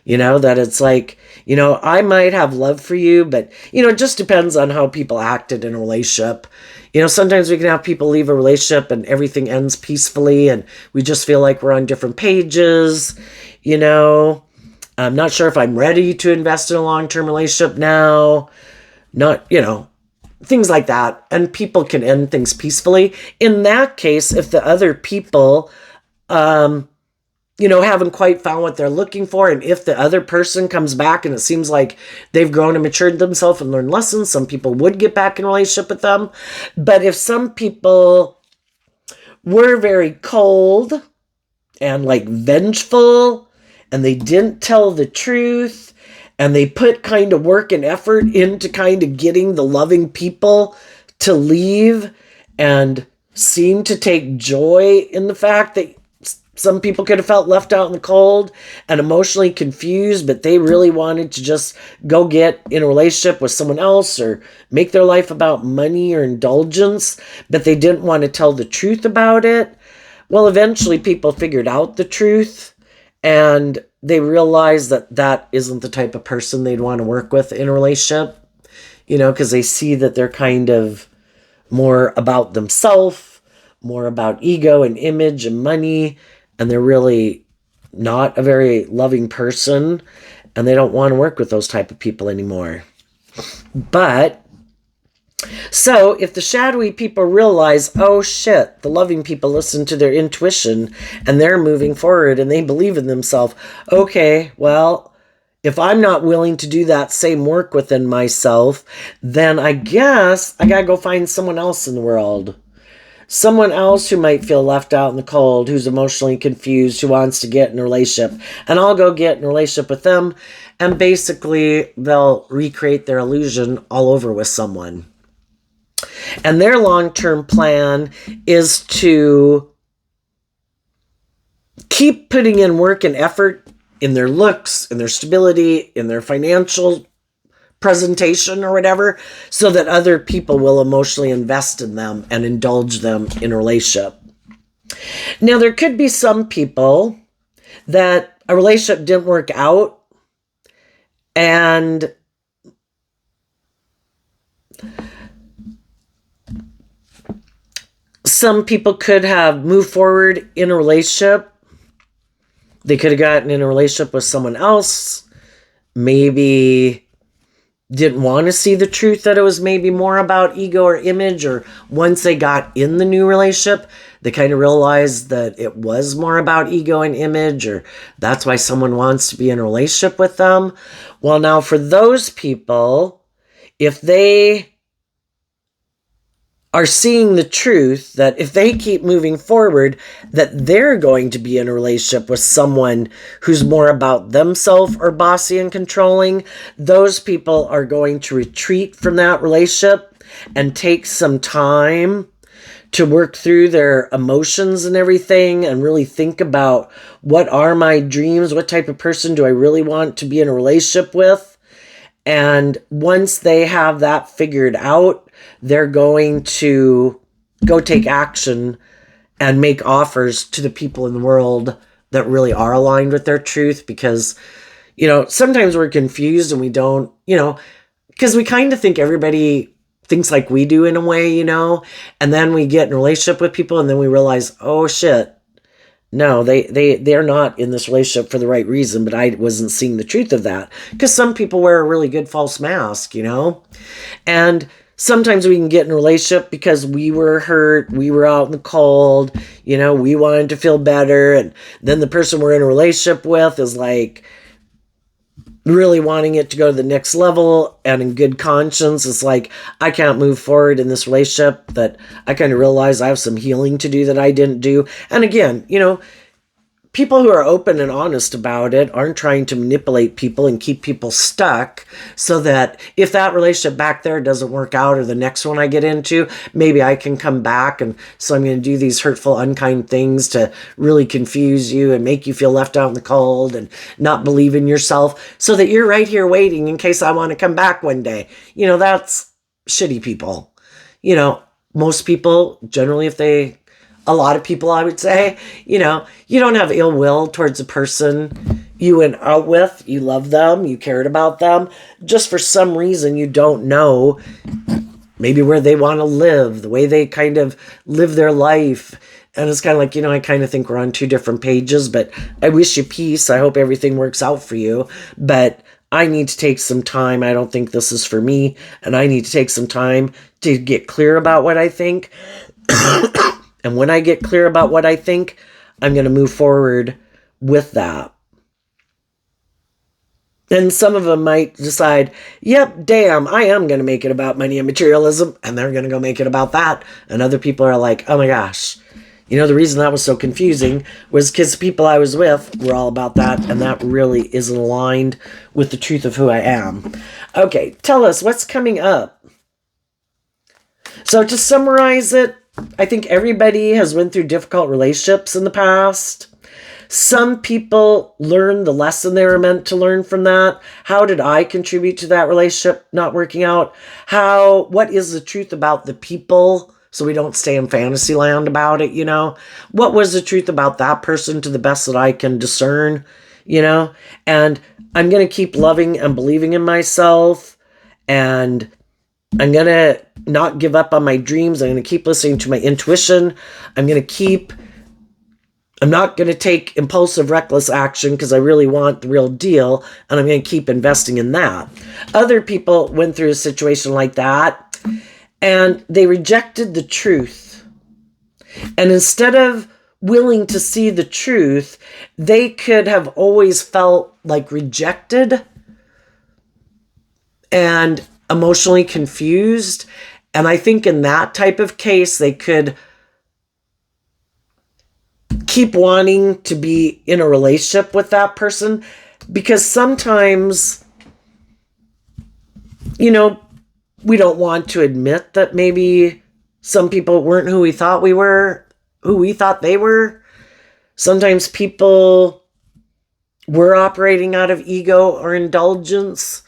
That it's like, I might have love for you, but, it just depends on how people acted in a relationship. Sometimes we can have people leave a relationship and everything ends peacefully and we just feel like we're on different pages. I'm not sure if I'm ready to invest in a long-term relationship now. Not, things like that. And people can end things peacefully. In that case, if the other people, haven't quite found what they're looking for, and if the other person comes back and it seems like they've grown and matured themselves and learned lessons, some people would get back in a relationship with them. But if some people were very cold and vengeful, and they didn't tell the truth, and they put kind of work and effort into kind of getting the loving people to leave, and seem to take joy in the fact that some people could have felt left out in the cold and emotionally confused, but they really wanted to just go get in a relationship with someone else or make their life about money or indulgence, but they didn't want to tell the truth about it. Well, eventually people figured out the truth, and they realized that that isn't the type of person they'd want to work with in a relationship, because they see that they're kind of more about themselves, more about ego and image and money, and they're really not a very loving person, and they don't want to work with those type of people anymore. But so if the shadowy people realize, oh shit, the loving people listen to their intuition and they're moving forward and they believe in themselves, okay, well, if I'm not willing to do that same work within myself, then I guess I gotta go find someone else in the world. Someone else who might feel left out in the cold, who's emotionally confused, who wants to get in a relationship. And I'll go get in a relationship with them, and basically they'll recreate their illusion all over with someone. And their long-term plan is to keep putting in work and effort in their looks, in their stability, in their financial presentation or whatever, so that other people will emotionally invest in them and indulge them in a relationship. Now, there could be some people that a relationship didn't work out, and some people could have moved forward in a relationship. They could have gotten in a relationship with someone else, maybe didn't want to see the truth that it was maybe more about ego or image, or once they got in the new relationship, they kind of realized that it was more about ego and image, or that's why someone wants to be in a relationship with them. Well, now for those people, if they are seeing the truth that if they keep moving forward, that they're going to be in a relationship with someone who's more about themselves or bossy and controlling, those people are going to retreat from that relationship and take some time to work through their emotions and everything, and really think about, what are my dreams? What type of person do I really want to be in a relationship with? And once they have that figured out, they're going to go take action and make offers to the people in the world that really are aligned with their truth. Because, sometimes we're confused and we don't, because we kind of think everybody thinks like we do in a way, you know, and then we get in a relationship with people and then we realize, oh shit, no, they're not in this relationship for the right reason, but I wasn't seeing the truth of that. Because some people wear a really good false mask, you know? And sometimes we can get in a relationship because we were hurt, we were out in the cold, you know, we wanted to feel better. And then the person we're in a relationship with is like really wanting it to go to the next level, and in good conscience, it's like, I can't move forward in this relationship, that I kind of realize I have some healing to do that I didn't do. And again, you know, people who are open and honest about it aren't trying to manipulate people and keep people stuck, so that if that relationship back there doesn't work out, or the next one I get into, maybe I can come back. And so I'm going to do these hurtful, unkind things to really confuse you and make you feel left out in the cold and not believe in yourself, so that you're right here waiting in case I want to come back one day. You know, that's shitty people. You know, most people, generally, a lot of people, I would say, you know, you don't have ill will towards a person you went out with. You love them, you cared about them. Just for some reason, you don't know maybe where they want to live, the way they kind of live their life. And it's kind of like, you know, I kind of think we're on two different pages, but I wish you peace. I hope everything works out for you. But I need to take some time. I don't think this is for me. And I need to take some time to get clear about what I think. And when I get clear about what I think, I'm going to move forward with that. And some of them might decide, yep, damn, I am going to make it about money and materialism. And they're going to go make it about that. And other people are like, oh my gosh, you know, the reason that was so confusing was because the people I was with were all about that. And that really isn't aligned with the truth of who I am. Okay, tell us what's coming up. So to summarize it, I think everybody has went through difficult relationships in the past. Some people learned the lesson they were meant to learn from that. How did I contribute to that relationship not working out? What is the truth about the people, so we don't stay in fantasy land about it, you know? What was the truth about that person to the best that I can discern, you know? And I'm going to keep loving and believing in myself, and I'm going to not give up on my dreams. I'm going to keep listening to my intuition. I'm not going to take impulsive, reckless action because I really want the real deal, and I'm going to keep investing in that. Other people went through a situation like that, and they rejected the truth. And instead of willing to see the truth, they could have always felt like rejected and emotionally confused. And I think in that type of case, they could keep wanting to be in a relationship with that person, because sometimes, you know, we don't want to admit that maybe some people weren't who we thought we were, who we thought they were. Sometimes people were operating out of ego or indulgence.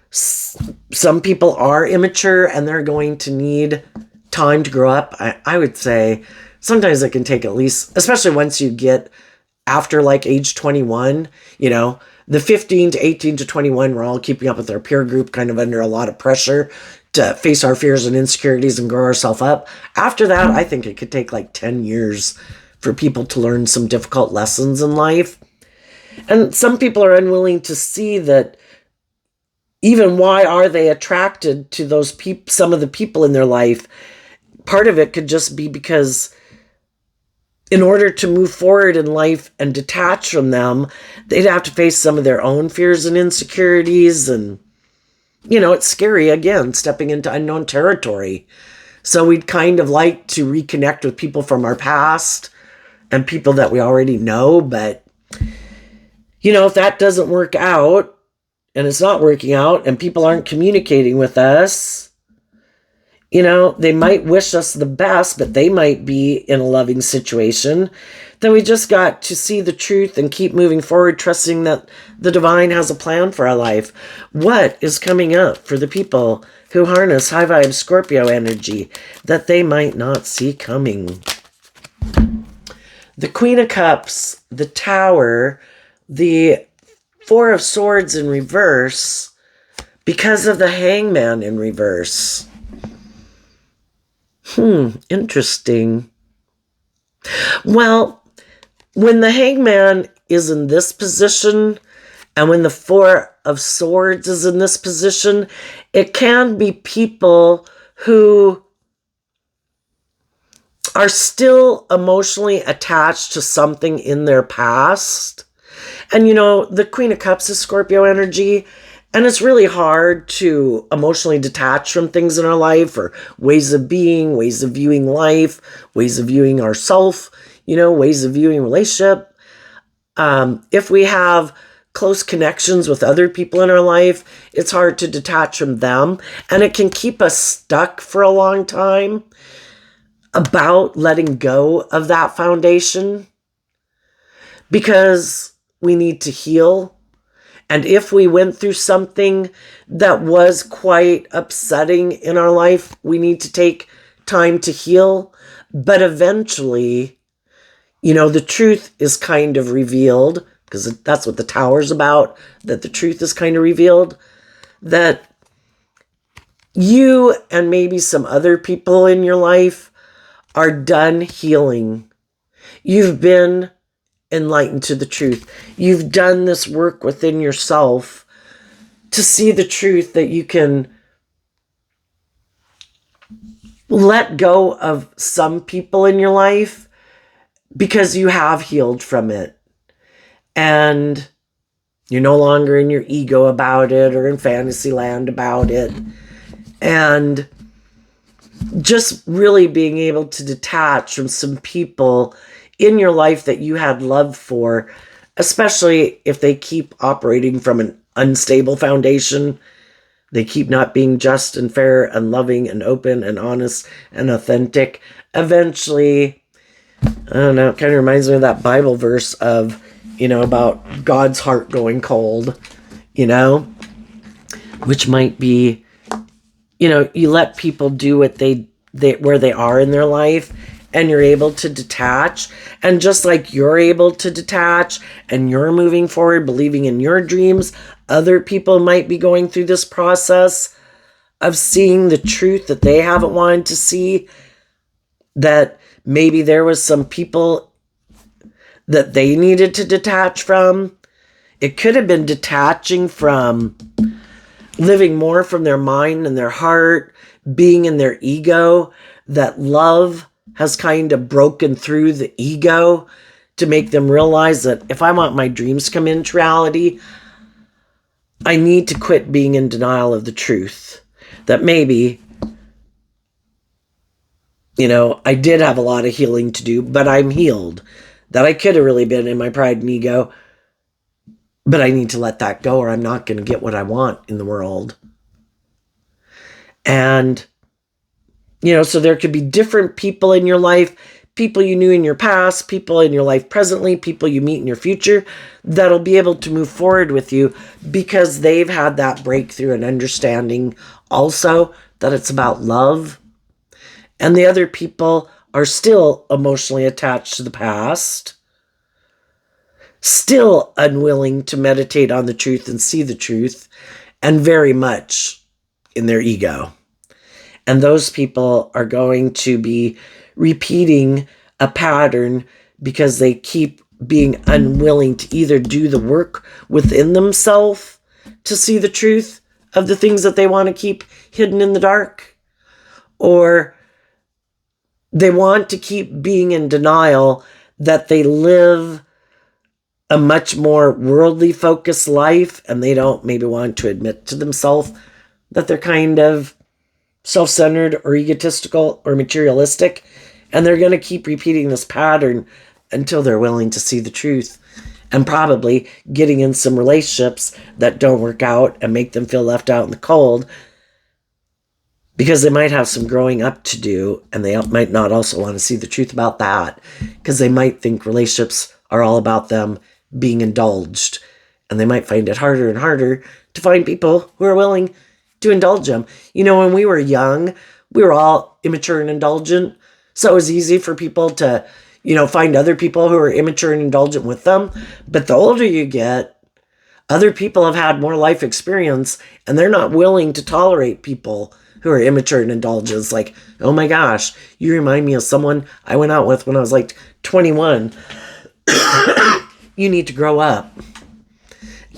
Some people are immature and they're going to need time to grow up. I would say sometimes it can take at least, especially once you get after like age 21, you know, the 15 to 18 to 21, we're all keeping up with our peer group, kind of under a lot of pressure to face our fears and insecurities and grow ourselves up. After that, I think it could take like 10 years for people to learn some difficult lessons in life. And some people are unwilling to see that. Even why are they attracted to those people, some of the people in their life? Part of it could just be because in order to move forward in life and detach from them, they'd have to face some of their own fears and insecurities. And, you know, it's scary, again, stepping into unknown territory. So we'd kind of like to reconnect with people from our past and people that we already know. But, you know, if that doesn't work out, and it's not working out, and people aren't communicating with us, you know, they might wish us the best, but they might be in a loving situation. Then we just got to see the truth and keep moving forward, trusting that the divine has a plan for our life. What is coming up for the people who harness high vibe Scorpio energy that they might not see coming? The Queen of Cups, the Tower, the Four of Swords in reverse, because of the Hangman in reverse. Interesting. Well, when the hangman is in this position and when the Four of Swords is in this position, it can be people who are still emotionally attached to something in their past. And the Queen of Cups is Scorpio energy, and it's really hard to emotionally detach from things in our life, or ways of being, ways of viewing life, ways of viewing ourself, ways of viewing relationship. If we have close connections with other people in our life, it's hard to detach from them, and it can keep us stuck for a long time about letting go of that foundation, because we need to heal. And if we went through something that was quite upsetting in our life, we need to take time to heal. But eventually, the truth is kind of revealed, because that's what the Tower's about, that the truth is kind of revealed, that you and maybe some other people in your life are done healing. You've been enlightened to the truth. You've done this work within yourself to see the truth, that you can let go of some people in your life because you have healed from it. And you're no longer in your ego about it or in fantasy land about it. And just really being able to detach from some people in your life that you had love for, especially if they keep operating from an unstable foundation. They keep not being just and fair and loving and open and honest and authentic. Eventually, I don't know, it kind of reminds me of that Bible verse of, about God's heart going cold, which might be, you let people do what they where they are in their life, and you're able to detach. And just like you're able to detach and you're moving forward, believing in your dreams, other people might be going through this process of seeing the truth that they haven't wanted to see, that maybe there was some people that they needed to detach from. It could have been detaching from living more from their mind and their heart, being in their ego, that love has kind of broken through the ego to make them realize that if I want my dreams to come into reality, I need to quit being in denial of the truth. That maybe, I did have a lot of healing to do, but I'm healed. That I could have really been in my pride and ego, but I need to let that go, or I'm not going to get what I want in the world. And, so there could be different people in your life, people you knew in your past, people in your life presently, people you meet in your future, that'll be able to move forward with you because they've had that breakthrough and understanding also that it's about love. And the other people are still emotionally attached to the past, still unwilling to meditate on the truth and see the truth, and very much in their ego. And those people are going to be repeating a pattern because they keep being unwilling to either do the work within themselves to see the truth of the things that they want to keep hidden in the dark, or they want to keep being in denial that they live a much more worldly focused life, and they don't maybe want to admit to themselves that they're kind of self-centered or egotistical or materialistic, and they're going to keep repeating this pattern until they're willing to see the truth, and probably getting in some relationships that don't work out and make them feel left out in the cold, because they might have some growing up to do, and they might not also want to see the truth about that, because they might think relationships are all about them being indulged, and they might find it harder and harder to find people who are willing to indulge them. When we were young, we were all immature and indulgent, so it was easy for people to, find other people who are immature and indulgent with them. But the older you get, other people have had more life experience, and they're not willing to tolerate people who are immature and indulgent. It's like, oh my gosh, you remind me of someone I went out with when I was like 21. You need to grow up.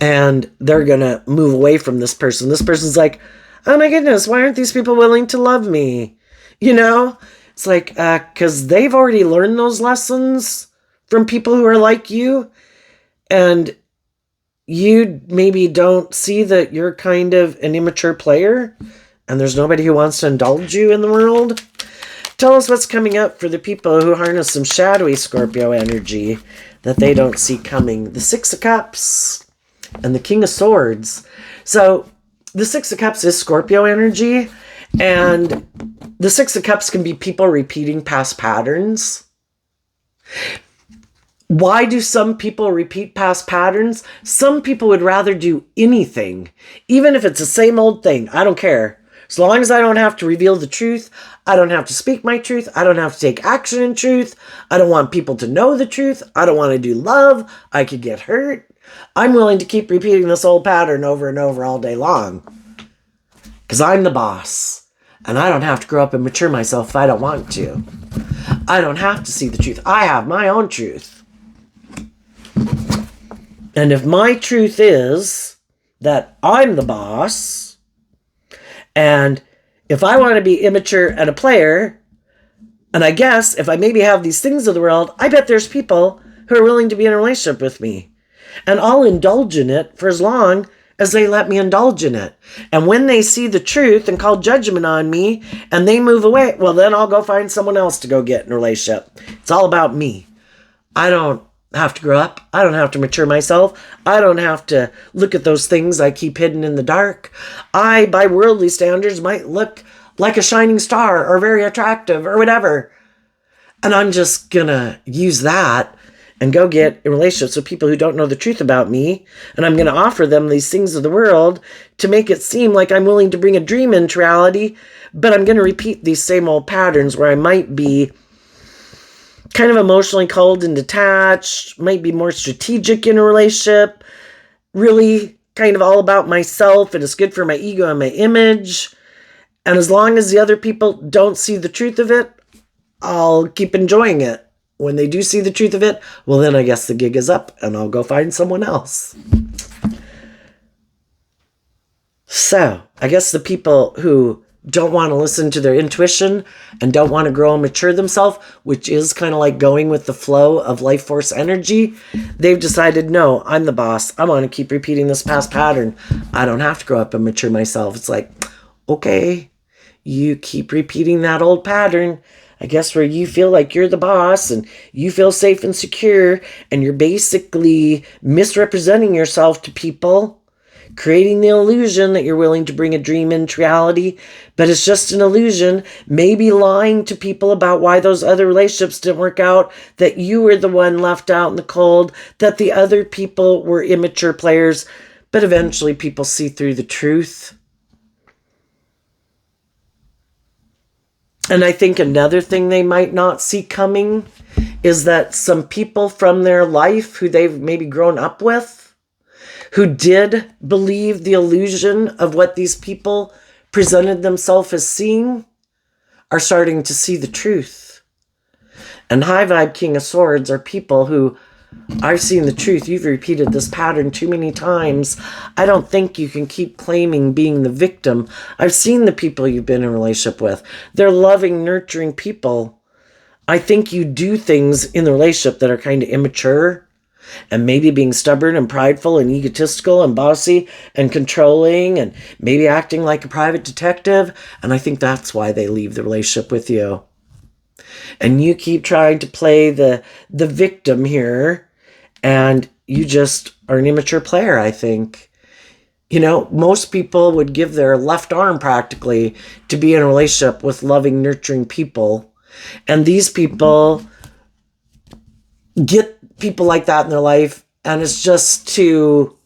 And they're going to move away from this person. This person's like, oh my goodness, why aren't these people willing to love me? You know, it's like, because they've already learned those lessons from people who are like you. And you maybe don't see that you're kind of an immature player. And there's nobody who wants to indulge you in the world. Tell us what's coming up for the people who harness some shadowy Scorpio energy that they don't see coming. The Six of Cups and the King of Swords. So the Six of Cups is Scorpio energy. And the Six of Cups can be people repeating past patterns. Why do some people repeat past patterns? Some people would rather do anything, even if it's the same old thing. I don't care. As long as I don't have to reveal the truth, I don't have to speak my truth, I don't have to take action in truth, I don't want people to know the truth, I don't want to do love, I could get hurt. I'm willing to keep repeating this old pattern over and over all day long. Because I'm the boss. And I don't have to grow up and mature myself if I don't want to. I don't have to see the truth. I have my own truth. And if my truth is that I'm the boss, and if I want to be immature and a player, and I guess if I maybe have these things of the world, I bet there's people who are willing to be in a relationship with me. And I'll indulge in it for as long as they let me indulge in it. And when they see the truth and call judgment on me and they move away, well, then I'll go find someone else to go get in a relationship. It's all about me. I don't have to grow up. I don't have to mature myself. I don't have to look at those things I keep hidden in the dark. I, by worldly standards, might look like a shining star or very attractive or whatever. And I'm just gonna use that and go get in relationships with people who don't know the truth about me. And I'm going to offer them these things of the world to make it seem like I'm willing to bring a dream into reality. But I'm going to repeat these same old patterns where I might be kind of emotionally cold and detached, might be more strategic in a relationship, really kind of all about myself, and it's good for my ego and my image. And as long as the other people don't see the truth of it, I'll keep enjoying it. When they do see the truth of it, well, then I guess the gig is up and I'll go find someone else. So I guess the people who don't want to listen to their intuition and don't want to grow and mature themselves, which is kind of like going with the flow of life force energy, they've decided, no, I'm the boss. I want to keep repeating this past pattern. I don't have to grow up and mature myself. It's like, okay, you keep repeating that old pattern. I guess where you feel like you're the boss and you feel safe and secure and you're basically misrepresenting yourself to people, creating the illusion that you're willing to bring a dream into reality, but it's just an illusion, maybe lying to people about why those other relationships didn't work out, that you were the one left out in the cold, that the other people were immature players, but eventually people see through the truth. And I think another thing they might not see coming is that some people from their life who they've maybe grown up with, who did believe the illusion of what these people presented themselves as seeing, are starting to see the truth. And high vibe King of Swords are people who, I've seen the truth. You've repeated this pattern too many times. I don't think you can keep claiming being the victim. I've seen the people you've been in a relationship with. They're loving, nurturing people. I think you do things in the relationship that are kind of immature and maybe being stubborn and prideful and egotistical and bossy and controlling and maybe acting like a private detective. And I think that's why they leave the relationship with you. And you keep trying to play the victim here, and you just are an immature player, I think. You know, most people would give their left arm practically to be in a relationship with loving, nurturing people. And these people get people like that in their life, and it's just to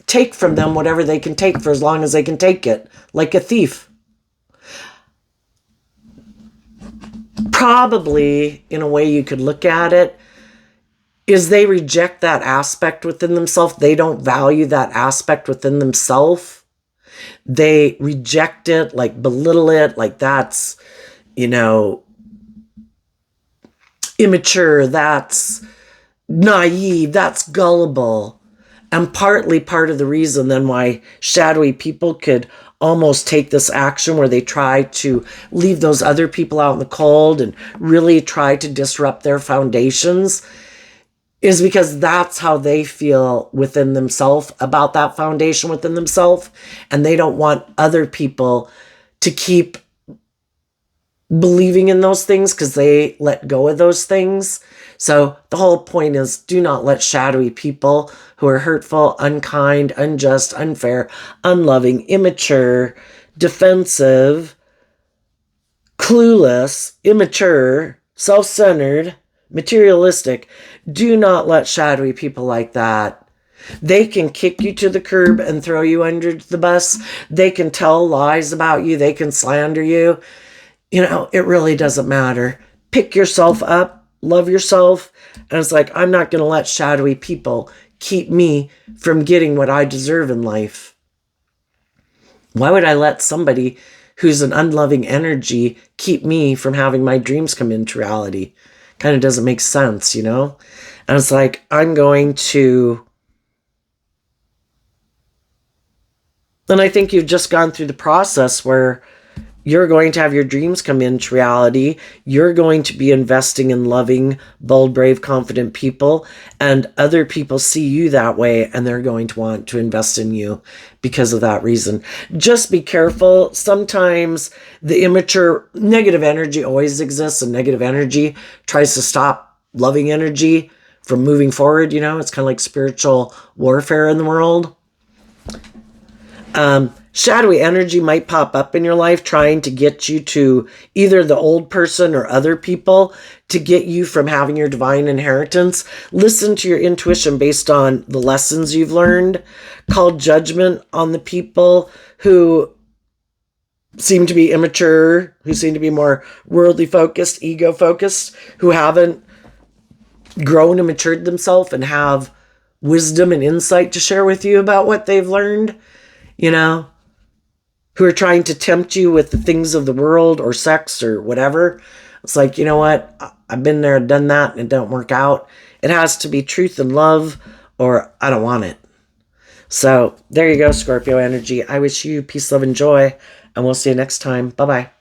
take from them whatever they can take for as long as they can take it, like a thief. Probably, in a way you could look at it, is they reject that aspect within themselves. They don't value that aspect within themselves. They reject it, like belittle it, like that's, immature, that's naive, that's gullible. And partly part of the reason then why shadowy people could almost take this action where they try to leave those other people out in the cold and really try to disrupt their foundations is because that's how they feel within themselves about that foundation within themselves. And they don't want other people to keep believing in those things because they let go of those things. So the whole point is, do not let shadowy people who are hurtful, unkind, unjust, unfair, unloving, immature, defensive, clueless, immature, self-centered, materialistic, do not let shadowy people like that. They can kick you to the curb and throw you under the bus. They can tell lies about you. They can slander you. It really doesn't matter. Pick yourself up, love yourself. And it's like, I'm not going to let shadowy people keep me from getting what I deserve in life. Why would I let somebody who's an unloving energy keep me from having my dreams come into reality? Kind of doesn't make sense, And it's like, and I think you've just gone through the process where you're going to have your dreams come into reality. You're going to be investing in loving, bold, brave, confident people. And other people see you that way, and they're going to want to invest in you because of that reason. Just be careful. Sometimes the immature negative energy always exists, and negative energy tries to stop loving energy from moving forward. It's kind of like spiritual warfare in the world. Shadowy energy might pop up in your life trying to get you to either the old person or other people to get you from having your divine inheritance. Listen to your intuition based on the lessons you've learned. Call judgment on the people who seem to be immature, who seem to be more worldly focused, ego focused, who haven't grown and matured themselves and have wisdom and insight to share with you about what they've learned, who are trying to tempt you with the things of the world or sex or whatever. It's like, you know what? I've been there, done that, and it don't work out. It has to be truth and love, or I don't want it. So there you go, Scorpio energy. I wish you peace, love, and joy, and we'll see you next time. Bye-bye.